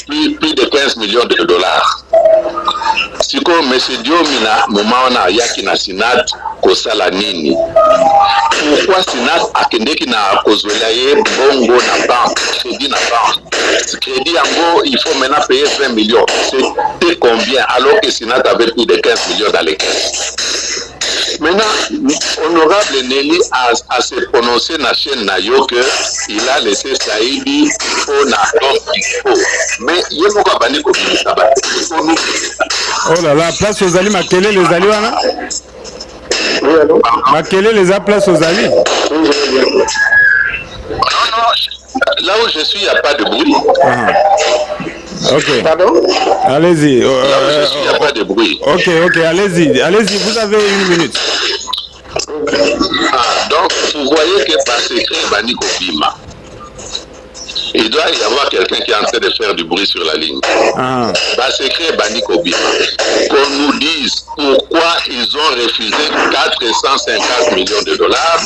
Plus de 15 millions de dollars. Si comme M. Diomina, Moumana Yaki na Sinat, Kosala Nini. Pourquoi Sinat a kendeki na Kozwelaye, Bongo na banque, crédit na banque? Ce crédit en gros, il faut maintenant payer 20 millions. C'était combien? Alors que Sinat avait plus de 15 millions dans les caisses. Maintenant, honorable Nelly a se prononcé dans la chaîne Nayo qu'il a laissé Saïdi pour Nato. Mais il y a beaucoup de banques. Oh là là, place aux alliés, Makele les alliés, hein? Oui, allô? Makele les a place aux alliés. Non, là où je suis, il n'y a pas de bruit. Ok. Pardon? Allez-y. Là où je suis, il n'y a pas de bruit. Ok, allez-y, vous avez 1 minute. Donc, vous voyez que par secret, Bani Kobima, il doit y avoir quelqu'un qui est en train de faire du bruit sur la ligne. Par secret, Bani Kobima, qu'on nous dise pourquoi ils ont refusé 450 millions de dollars,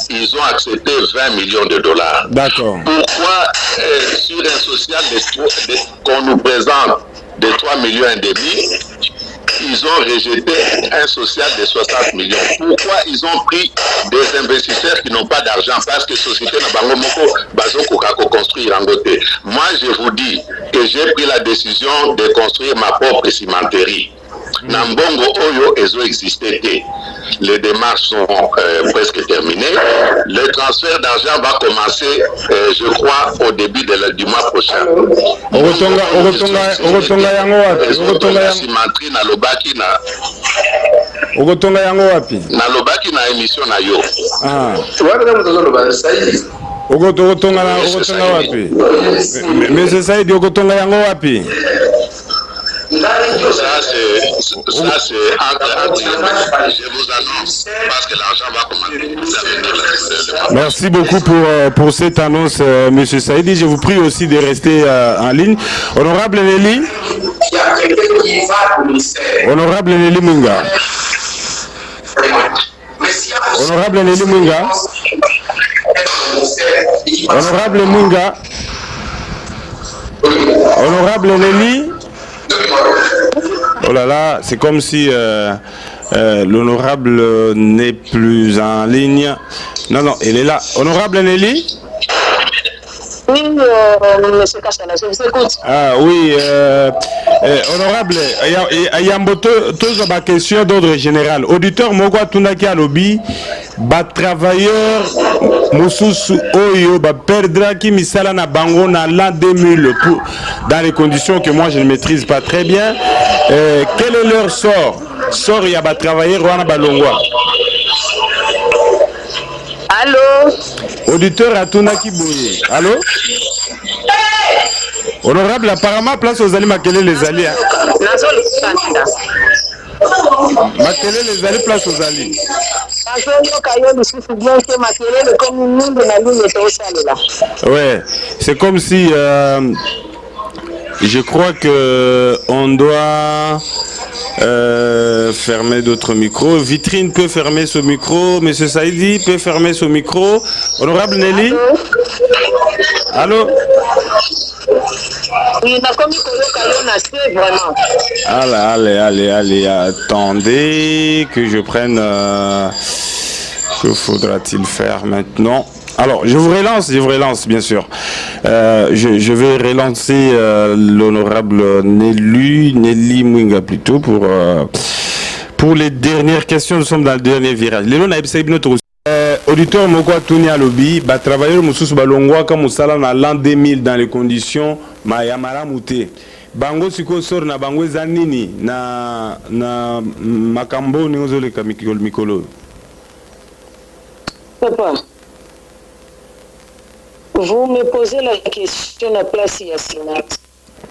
ils ont accepté 20 millions de dollars. D'accord. Pourquoi sur un social qu'on nous présente de 3,5 millions, ils ont rejeté un social de 60 millions. Pourquoi ils ont pris des investisseurs qui n'ont pas d'argent? Parce que la société n'a pas construire en côté. Moi, je vous dis que j'ai pris la décision de construire ma propre cimenterie. Nambongo Oyo Ezo existait. Les démarches sont presque terminées. Le transfert d'argent va commencer, je crois, au début du mois prochain. Nalobaki na émission na yo. Ogotonga wapi? Monsieur Saïdi, ogotonga yango wapi? Ça c'est entre je vous annonce parce que l'argent va commencer. Merci beaucoup pour cette annonce, Monsieur Saïdi. Je vous prie aussi de rester en ligne. Honorable Nelly. Honorable Nelly Munga. Honorable Nelly Munga. Honorable Munga. Honorable Nelly. Oh là là, c'est comme si l'honorable n'est plus en ligne. Non, non, elle est là. Honorable Nelly? Oui, monsieur Kachala, je vous écoute. Ah oui, honorable, il y a une question d'ordre général. Auditeur Mogwa Tunaki à lobby, travailleur Moussousou Oyo, perdra qui misala na bango na l'an 2000 dans les conditions que moi je ne maîtrise pas très bien. Quel est leur sort? Sort il y a travailleur Rwana Balongwa. Allô? Auditeur à Tunaki Boye. Allô? Honorable, apparemment, place aux alliés, Makele les alliés. Makele les alliés, place aux alliés. Ouais, c'est comme si je crois que on doit fermer d'autres micros. Vitrine peut fermer ce micro. Monsieur Saïdi peut fermer ce micro. Honorable Nelly. Allô? Allez, attendez que je prenne. Que faudra-t-il faire maintenant? Alors, je vous relance, bien sûr. Je vais relancer l'honorable Nelly Mwinga plutôt pour les dernières questions. Nous sommes dans le dernier virage. Auditeur Mokwa Tuni à lobby, travailleur Moussous Balongwa comme Moussala dans l'an 2000 dans les conditions Mayamara Mouté. Bango siko sor na bango zanini na makambo ni ozole mikolo. Papa, vous me posez la question à place Yassinat.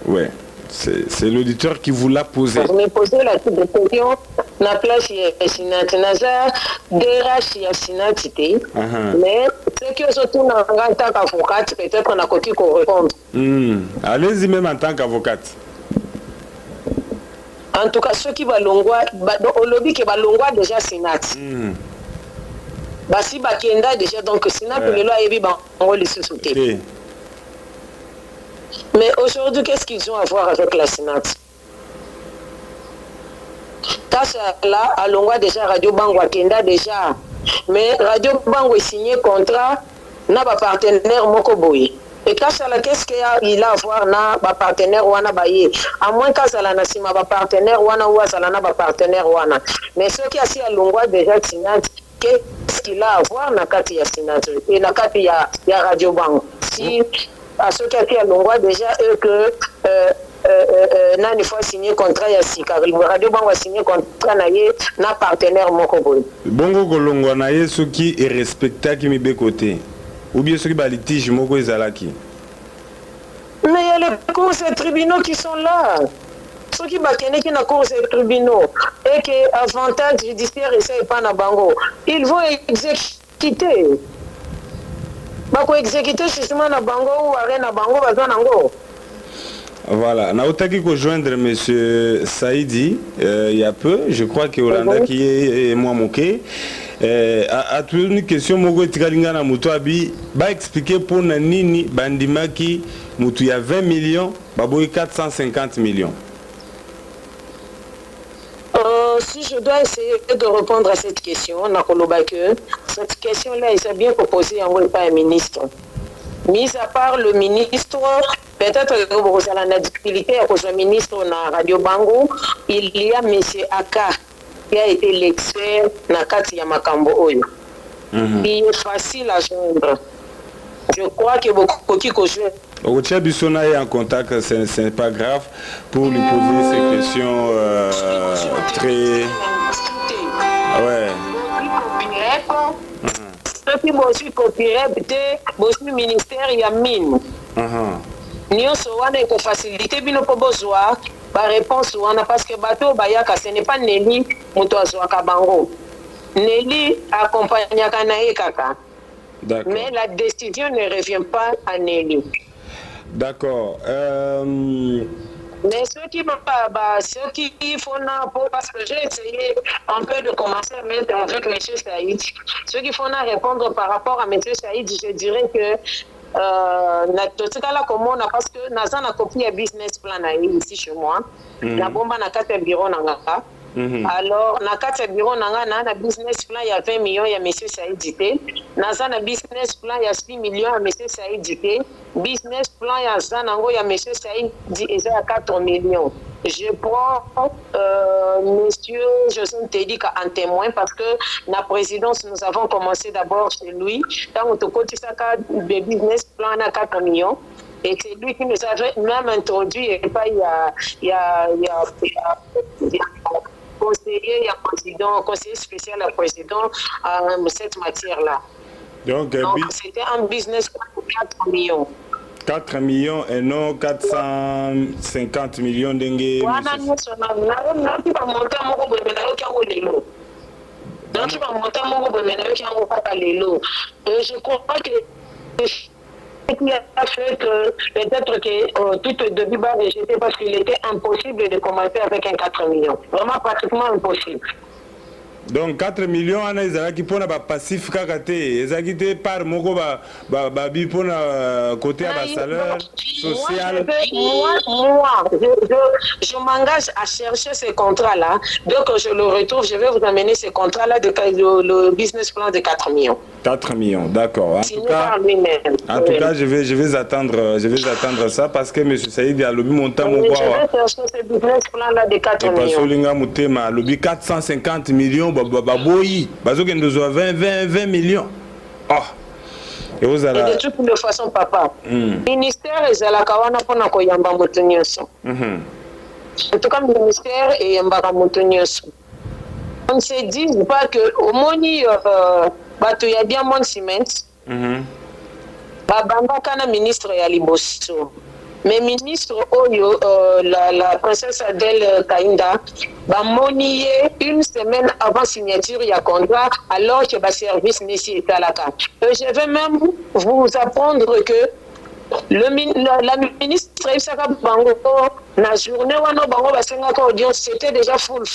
Ouais, c'est l'auditeur qui vous l'a posé. Vous me posez la question à place Yassinat. Naza DRH Yassinat, mais ce qui est surtout en tant qu'avocate, peut-être on a côté qu'on répondre. Allez-y même en tant qu'avocate. En tout cas, ceux qui vont longwa, au lobby qui va longwa déjà Sénat. Basi Bakenda déjà, donc Sénat pour le loi et on va les sauter. Mais aujourd'hui, qu'est-ce qu'ils ont à voir avec la Sénat? Là, à longwa déjà, Radio Bango Kenda déjà. Mais Radio Bango est signé contrat, n'a pas partenaire Mokoboy. Et Kachala, qu'est-ce qu'il a à voir na ba partenaire wana baye? À moins Kachala na sima ba partenaire wana ou Azala na ba partenaire wana. Mais ceux qui a si à Longwa déjà Sinat, qu'est-ce qu'il a à voir na kati ya Sinat et na kati ya Radio Bango? Si à ceux qui a si à Longwa déjà eux que n'a fois signé contrat ya Sika, Radio Bango a signé contrat na ye na partenaire Mokoboy. Bongo Golongwa na ye ceux qui est respecté qui mi be côté. Ou bien ceux qui litige Moko Ezalaki. Mais il y a les cours et tribunaux qui sont là. Ceux qui bakene qui na cours et tribunaux et que avantage judiciaire et ça est pas na bango. Ils vont exécuter exécuter. Bako exécuter justement na bango ou arrêt na bango baza nango. Voilà, naotaki rejoindre monsieur Saïdi il y a peu, je crois que Olanda qui est moi moqué. A tout une question moko tikalinga na mutu abi ba expliquer pour na nini bandimaki mutu ya 20 millions baboy 450 millions. Si je dois essayer de répondre à cette question, cette question-là, il s'est bien proposé en pas un ministre. Mis à part le ministre, peut-être que vous avez la difficulté à cause du ministre na Radio Bango, il y a M. Aka qui a été l'expert na Kati Yamakambo Oyo. Il est facile à joindre. Je crois que beaucoup qui jouent. Otia Bissona est en contact, ce n'est pas grave pour lui poser ces questions très. Ouais. Puis moi aussi copyright le ministère ya mine. Nyonso wana ko faciliter bino po bozwa ba réponse wana parce que bato bayaka ce n'est pas Nelly muto azwa kabango. Nelly accompagnaka na ye kaka. Mais la décision ne revient pas à Nelly. D'accord. Mais ceux qui font parce que j'ai essayé un peu de commencer à mettre avec M. Saïd, ceux qui font répondre par rapport à M. Saïd, je dirais que parce que Nazan a copié un business plan ici chez moi, la bombe na 4 bureaux nangaka. Alors, na 4 bureaux nangana na business plan il y a 20 millions il y a M. Saïd Dité. Nazan na business plan il y a 6 millions à M. Saïd Dité. Business plan il y a Zanango il y a M. Saïd Dité il y a 4 millions. Je prends monsieur José Teddy en témoin parce que la présidence nous avons commencé d'abord chez lui. Quand on te côté ça le business plan à 4 millions. Et c'est lui qui nous avait même introduit et pas il y a conseiller, il y a président, conseiller spécial à président à cette matière-là. Donc c'était un business de 4 millions. 4 millions et non 450 millions d'engue. Je crois que qui a fait que peut-être que tout le début va rejeter parce qu'il était impossible de commencer avec un 4 millions. Vraiment pratiquement impossible. Donc 4 millions ana ezalaki pona ba passif kaka te ezalaki te par moko ba bi pona côté à ba salaire social. Je m'engage à chercher ces contrats là. Dès que je le retrouve, je vais vous amener ces contrats là de le business plan de 4 millions. 4 millions, d'accord. En tout cas, je vais attendre ça parce que M. Saïd a lobby montant mon je vais chercher ce business plan là de 4 millions. Et parce que linga mutema lobby 450 millions baboyi bazoke ndozo 20 millions. Et de toute de façon papa. Ministère ezalaka wana pona koyamba moto nyonso. En tout cas ministère eyambaka moto nyonso. On ne se dit pas que au moni bato ya Diamond Cement babambaka na ministre ya liboso. Mais ministre Oyo, la princesse Adèle Kainda, bamoni une semaine avant signature ya contrat alors que le service n'est pas là. Je vais même vous apprendre que la ministre Isaka Bango, la journée où on a audience, c'était déjà full.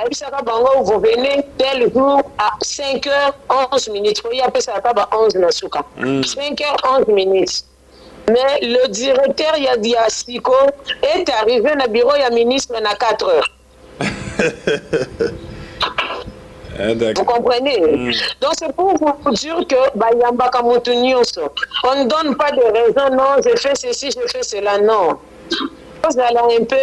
Isaka Bango, vous venez tel jour à 5h11. Il y a ça à 11 Nasuka. 5h11. Mais le directeur Yadiasiko est arrivé dans le bureau du ministre à 4h. Vous comprenez? Donc c'est pour vous dire que on ne donne pas de raison, non, je fais ceci, je fais cela, non. Vous allez un peu,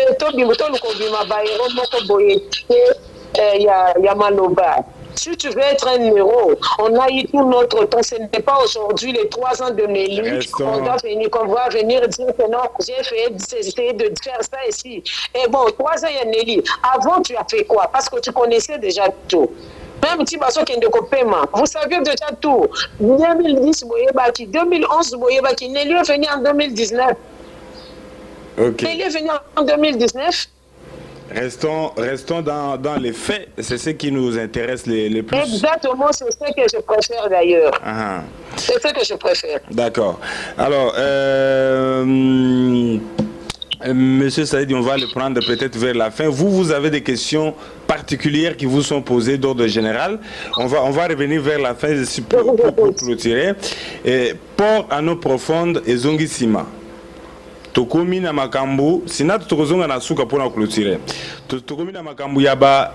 si tu veux être un héros, on a eu tout notre temps. Ce n'est pas aujourd'hui les 3 ans de Nelly qu'on va venir dire que non, j'ai essayé de faire ça ici. Et bon, 3 ans, il y a Nelly. Avant, tu as fait quoi? Parce que tu connaissais déjà tout. Même si vous saviez déjà tout. 2010, 2011, Nelly est venu en 2019. Okay. Nelly est venu en 2019. Restons dans les faits, c'est ce qui nous intéresse les plus. Exactement, c'est ce que je préfère d'ailleurs. Ah. C'est ce que je préfère. D'accord. Alors, Monsieur Saïdi, on va le prendre peut-être vers la fin. Vous avez des questions particulières qui vous sont posées d'ordre général. On va revenir vers la fin pour clôturer. Port à eau profonde et Zongisima. Tokomi na makambu sina tutokozonga na suka pona clôturer. Tokomi na makambu ya ba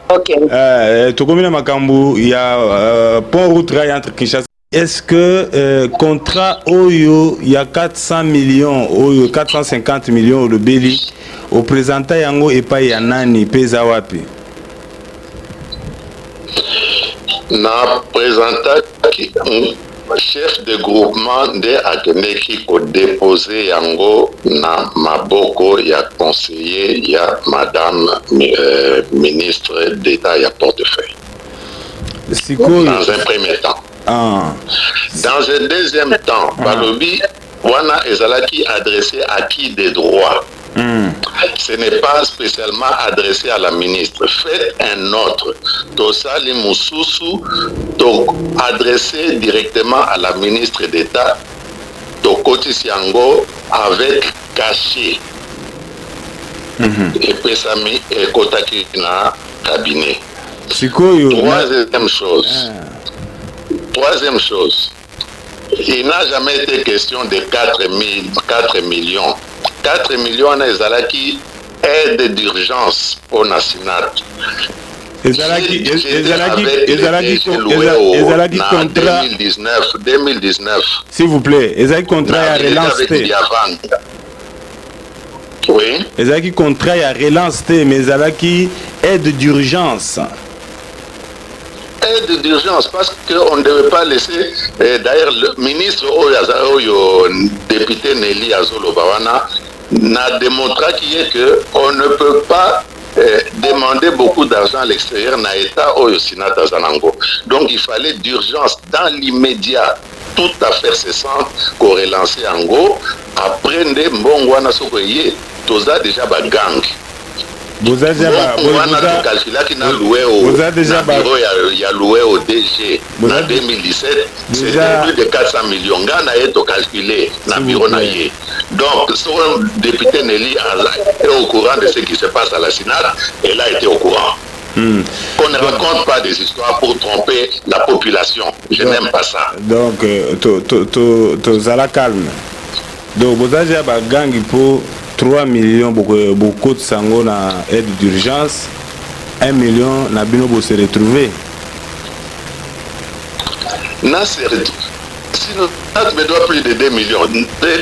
Tokomi na makambu ya pont route rail entre Kinshasa. Est-ce que contrat Oyo il y a 400 millions Oyo 450 millions de Beli au présentant yango et pas yanani pesa wapi? Na présentant chef de groupement de Akeneki ko déposé yango na maboko ya conseiller ya madame ministre d'État ya portefeuille. Dans un premier temps. Ah. Dans un deuxième temps, Balobi wana ezalaki adressé à qui des droits. Ce n'est pas spécialement adressé à la ministre. Faites un autre. Tosali Moussousou, adressé directement à la ministre d'État, Tokoti Siango, avec cachet. Et Pesami et Kotaki na cabinet. Troisième chose, il n'a jamais été question de 4 millions. 4 millions ezalaki aide d'urgence au National. Ezalaki contrat 2019. S'il vous plaît, ezalaki contrat à relance. Oui. Ezalaki contrat à relance, mais ezalaki aide d'urgence. Aide d'urgence parce qu'on ne devait pas laisser. D'ailleurs, le ministre Oyo, député Nelly Azolo Bawana, n'a démontré qu'on ne peut pas demander beaucoup d'argent à l'extérieur n'a état Oyo Sinata Zanango. Donc il fallait d'urgence dans l'immédiat toute affaire cessante qu'on relançait en go. Après Mbongwana Sokoye, Toza déjà bagang. Vous avez déjà loué au DG en 2017, c'était plus de 400 millions. Gana est calculé dans le bureau. Donc, son député Nelly est au courant de ce qui se passe à la Sénat, elle a été au courant. Qu'on ne raconte pas des histoires pour tromper la population. Je n'aime pas ça. Donc, tu as calme. Donc, vous avez déjà gang pour 3 millions beaucoup de sango na aide d'urgence, 1 million na bino se retrouver. Na sinon, ça me doit plus de 2 millions.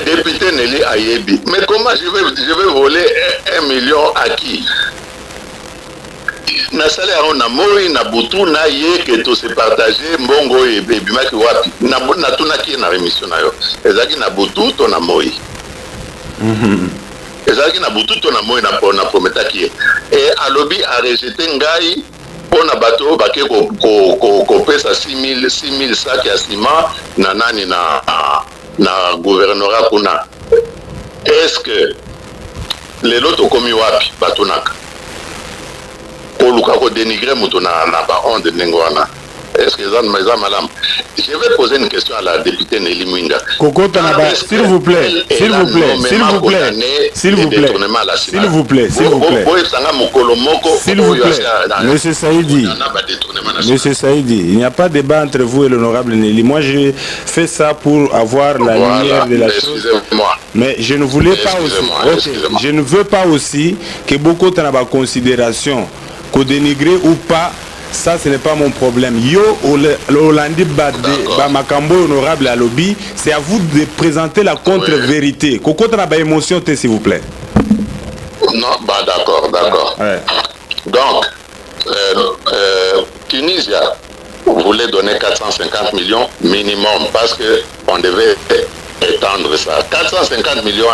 Député Nelly Ayebi. Mais comment je vais voler 1 million à qui? Na salaire on a moi na butu na ye que tout se partager mbongo et bimaki wapi na tuna ki na remission na yo ezaki na butu to na moi. Ezaki na butu to na moi na prometaki et alobi a rejeté ngai pona bato bake ko pesa 6000 sacs ya ciment na nani na gouvernorat kuna. Est-ce que les loto komi wapi batonaka ko dénigrer muto na ba onde nengwana? Est-ce que ça madame? Je vais poser une question à la députée Nelly Mwinga. S'il vous plaît. Monsieur Saïdi, il n'y a pas de débat entre vous et l'honorable Nelly. Moi, je fais ça pour avoir la lumière de la chose. Mais je ne voulais pas aussi. Je ne veux pas aussi que beaucoup de considération, qu'on dénigrer ou pas. Ça, ce n'est pas mon problème. Yo, Olandi Bade, Makambo honorable à lobby, c'est à vous de présenter la contre-vérité. Coco, tu as une émotion, s'il vous plaît. Non, bah d'accord. Ouais. Donc, Tunisia voulait donner 450 millions minimum parce qu'on devait étendre ça. 450 millions,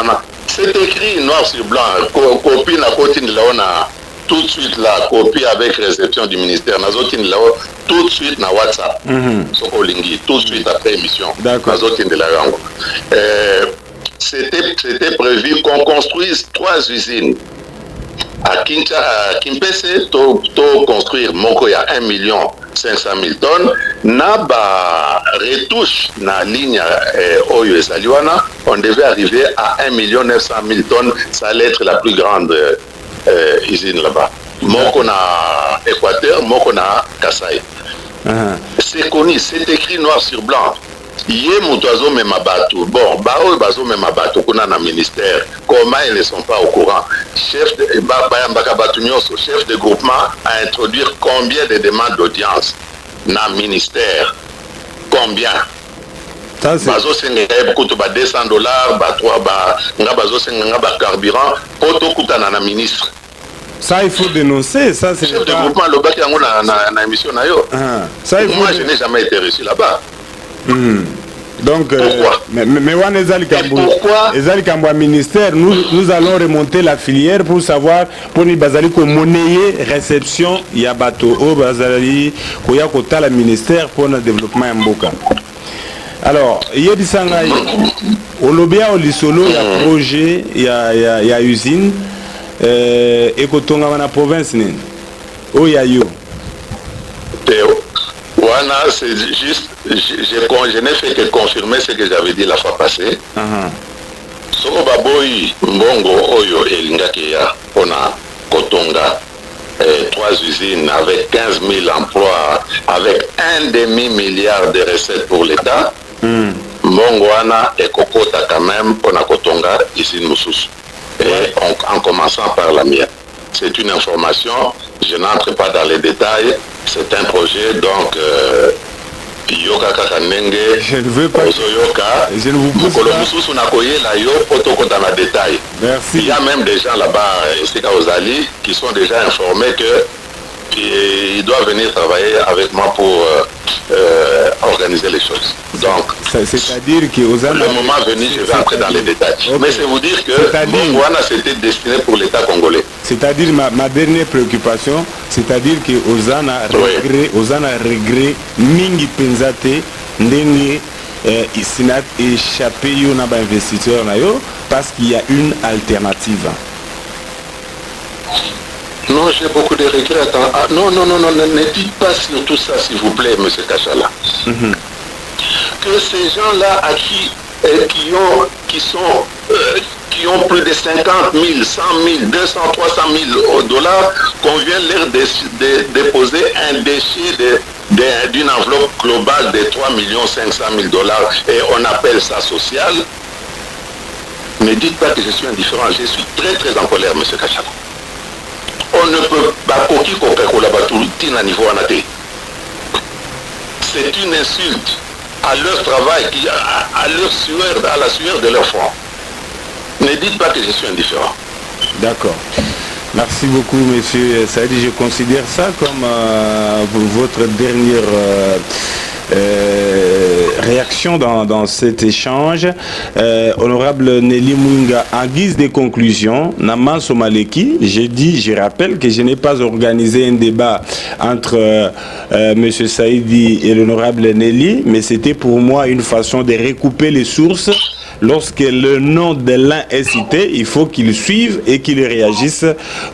c'est écrit noir sur blanc. Copie na cotine là, on a tout de suite la copie avec réception du ministère. Nazotine là, tout de suite na WhatsApp. Sokolingi, tout de suite après émission. Nazotine de la Rango. C'était prévu qu'on construise 3 usines. À Kimpese, to construire moko ya 1,500,000 tonnes, na ba retouche na ligne Oyo et Saliwana, on devait arriver à 1,900,000 tonnes. Ça allait être la plus grande usine là-bas. Moko na Équateur, moko na Kasaï. C'est connu, c'est écrit noir sur blanc. Yé Moutazo même abatou. Bon, Bao Bazo même abatou, qu'on a dans le ministère. Comment ils ne sont pas au courant? Chef de groupement a introduit combien de demandes d'audience dans le ministère? Combien? Bazo Senga coûte $200, Bazo Senga carburant, Poto coûte dans le ministre. Ça, il faut dénoncer. Ça, c'est chef de groupement, le bac dans émission. Moi, je n'ai jamais été reçu là-bas. Donc, mais Ezali Kambwa ministère, nous allons remonter la filière pour savoir, pour nous bazali ko monnayer réception yabato au bazali ko yakota la ministère pour le développement mboka. Alors, yedi sangai olobia olisolo ya projet ya usine ekotonga wana province nini oyayo Wana, c'est juste, je n'ai fait que confirmer ce que j'avais dit la fois passée. Soko baboyi mbongo oyo elingaki ya pona kotonga 3 usines avec 15 000 emplois, avec 1,5 milliard de recettes pour l'État. Mbongo wana ekokota quand même pona kotonga usine mususu. Et en commençant par la mienne. C'est une information, je n'entre pas dans les détails, c'est un projet, donc Yoka Kakanenge, je ne veux pas. Je ne vous pousse pas. Détail. Merci. Il y a même des gens là-bas, ici à Ozali, qui sont déjà informés qu'ils doivent venir travailler avec moi pour organiser les choses. Donc, c'est-à-dire que le moment venu, je vais entrer dans les détails. Okay. Mais c'est vous dire que Mongwana c'était destiné pour l'État congolais. C'est-à-dire ma dernière préoccupation, c'est-à-dire que Ozana regret mingi penzate ndenge Sinat échappé yo na ba investisseur na yo parce qu'il y a une alternative. Non, j'ai beaucoup de regrets. Non, ne dites pas sur tout ça, s'il vous plaît, M. Kachala. Que ces gens-là qui ont plus de 50 000, 100 000, 200, 300 000 dollars, qu'on vient leur déposer un déchet d'une enveloppe globale de 3 500 000 dollars et on appelle ça social. Ne dites pas que je suis indifférent, je suis très très en colère, M. Kachala. On ne peut pas niveau. C'est une insulte à leur travail, à leur sueur, à la sueur de leur front. Ne dites pas que je suis indifférent. D'accord. Merci beaucoup, monsieur Saïdi. Je considère ça comme votre dernière réaction dans cet échange. Honorable Nelly Mouinga, en guise de conclusion, Naman Somaleki, je rappelle que je n'ai pas organisé un débat entre monsieur Saïdi et l'honorable Nelly, mais c'était pour moi une façon de recouper les sources. Lorsque le nom de l'un est cité, il faut qu'il suive et qu'il réagisse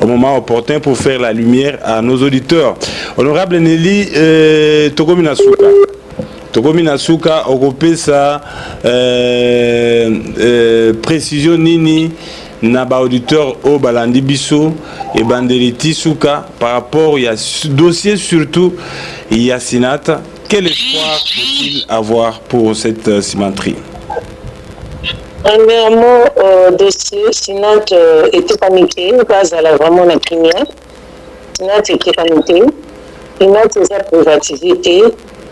au moment opportun pour faire la lumière à nos auditeurs. Honorable Nelly, Tokomina Souka. Tokomina Souka, Okopesa, précision Nini, Naba auditeur au Balandi Bisso et Bandeliti Souka par rapport à ce dossier, surtout Sinat. Quel espoir faut-il avoir pour cette cimenterie? Premièrement, dossier, Sinat était paniqué, parce qu'elle a vraiment la première. Sinat était paniqué. Sinat est privatisé.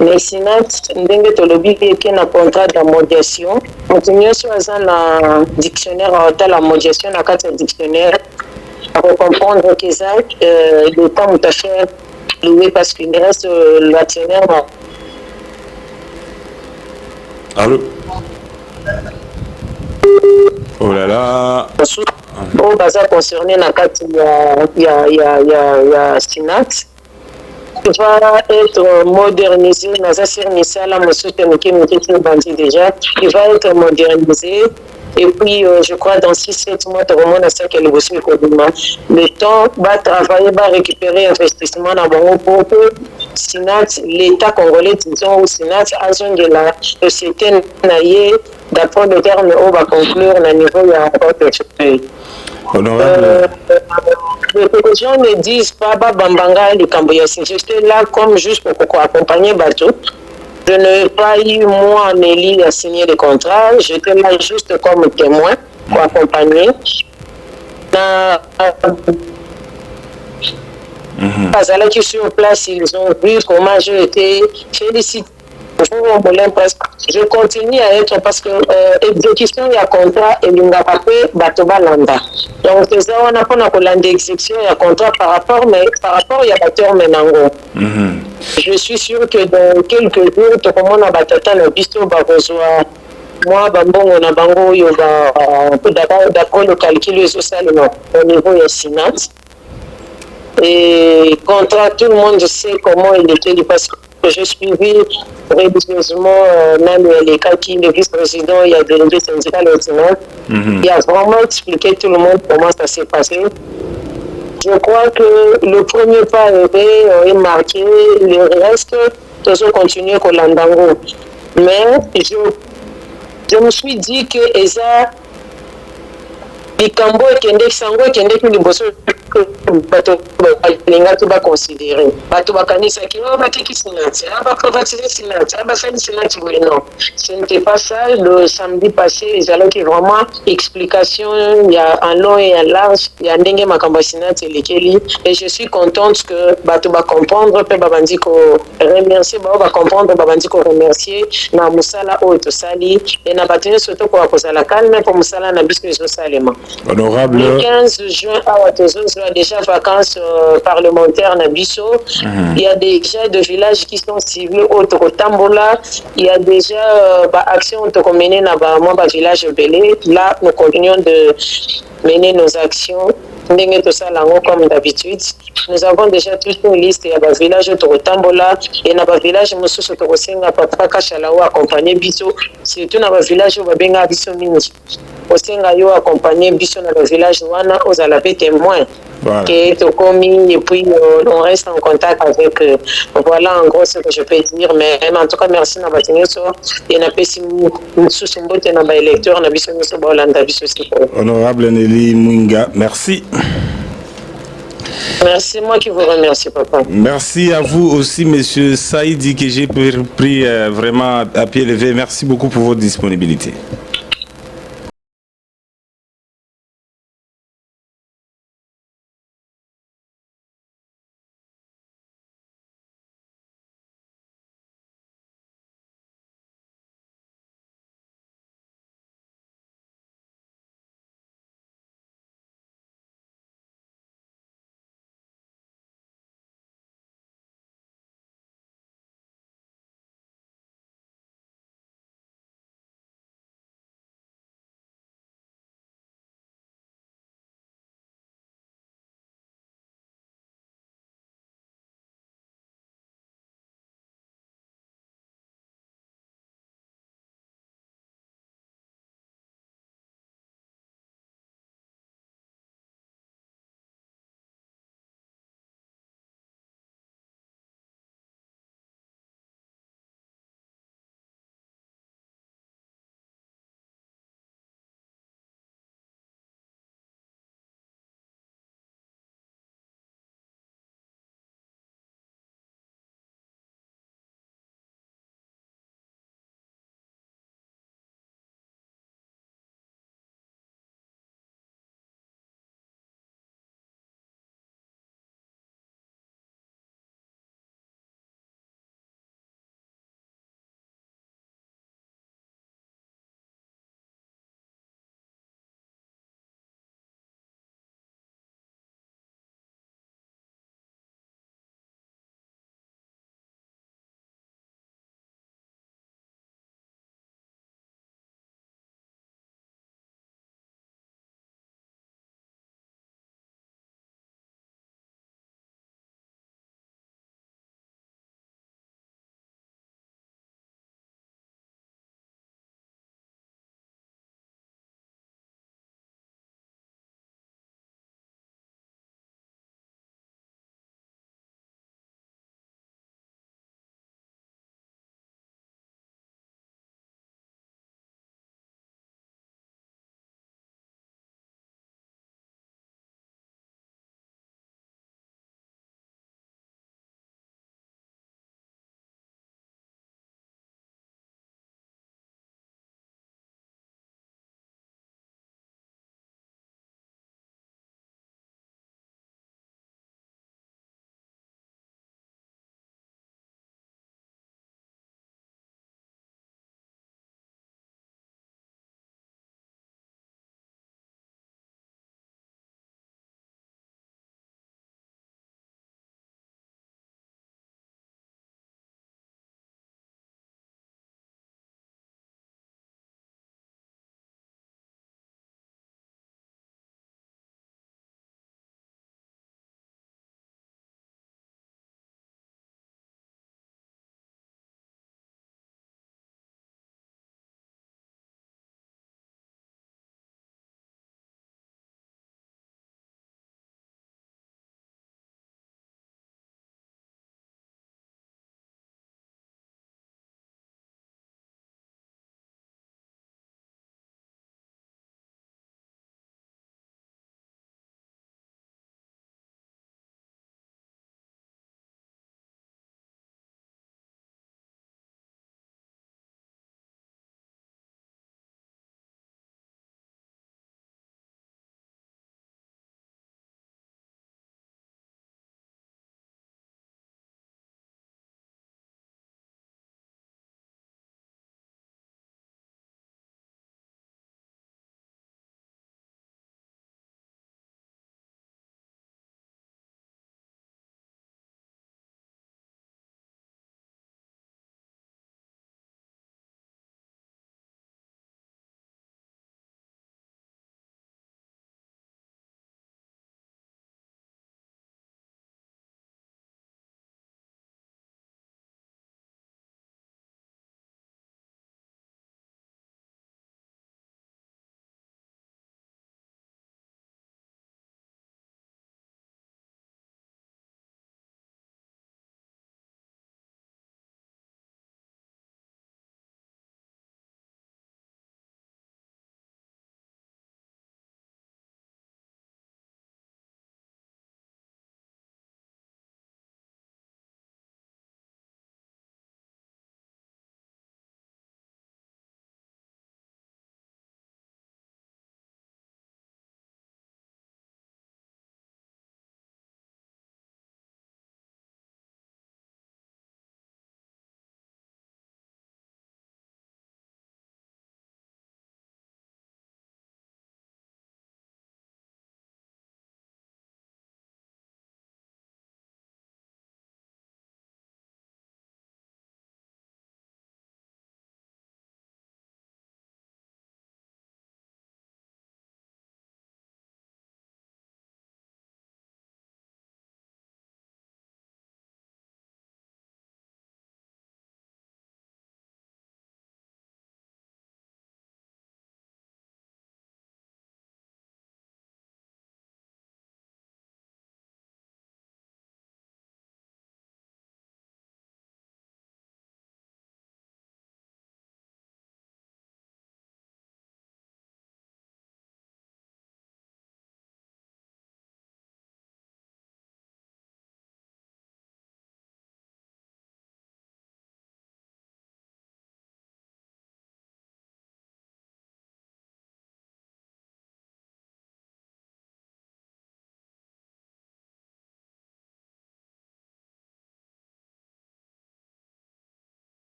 Mais Sinat, ndenge tolobi qui est un contrat de modération. Continuez sur un dictionnaire, la modération, dans le dictionnaire, pour comprendre que ça, le temps tout à fait loué parce qu'il reste l'actionnaire. Allô? Oh là là. Au bazar concerné la carte, il y a Sinat. Il va être modernisé. Dans un service, là, monsieur Temuke Mutete Bandi déjà. Il va être modernisé. Et puis, je crois, dans 6-7 mois, tout le monde a ça qu'elle est aussi le temps va travailler, va récupérer investissement dans mon propre Sinat, l'État congolais, disons, ou Sinat, à de la société naïe, d'après le terme, on va conclure au niveau de la portefeuille. Les gens ne disent pas, Bambanga, les Camboyassi. J'étais là comme juste pour accompagner Batou. Je n'ai pas eu, moi, Nelly, à signer les contrats. J'étais là juste comme témoin pour accompagner. Là qui sur place, ils ont vu comment j'ai été félicité. Je continue à être parce que exécution il y a contrat et il n'y a pas fait Batoba Landa. Donc c'est ça on a pas de exécution il y a contrat par rapport il y a batteur Menango. Je suis sûr que dans quelques jours tout le monde a batata le bisto va rejoindre. Moi bambongo na bango yo va d'après le calcul social au niveau de Sinat. Et contrat tout le monde sait comment il était parce que j'ai suivi religieusement les cas qui le vice-président, il y a délégué syndical au Sénat. Il a vraiment expliqué tout le monde comment ça s'est passé. Je crois que le premier pas est marqué, le reste, tous ont continué avec l'Andango. Mais je me suis dit que Eza, Bikambo et Kende Sango et Kende Kuliboso, bato balinga to ba considérer bato bakanisa ki on va te kisinati aba privatiser sinati aba faire sinati non ce n'était pas ça le samedi passé ils allaient qui vraiment explication il y a un long et un large il y a ndenge makambo sinati lekeli et je suis contente que bato ba comprendre pe babandi ko remercier ba comprendre babandi ko remercier na musala o to sali et na batene surtout ko kozala calme pour musala na biso zo salema honorable le 15 juin à Watozo déjà vacances parlementaires na biso. Il y a déjà des villages qui sont ciblés au Tambola. Il y a déjà actions qui sont menées dans le village Belé. Là, nous continuons de mener nos actions. Comme d'habitude, nous avons déjà toute une liste. Il y a des villages au Tambola et dans les villages Moussousou Tokosenga Papa Kachalao accompagné biso. Surtout dans les villages où Babenga biso mingi. Osenga yo accompagné biso dans le village Wana aux alapés témoins. Et puis on reste en contact avec voilà en gros ce que je peux dire mais en tout cas merci na batinyeso et na pesi mususumbote na ba électeur na biso nyonso ba Holanda biso si honorable Nelly Mwinga merci. Merci, moi qui vous remercie, papa. Merci à vous aussi, monsieur Saïdi, que j'ai pris vraiment à pied levé. Merci beaucoup pour votre disponibilité.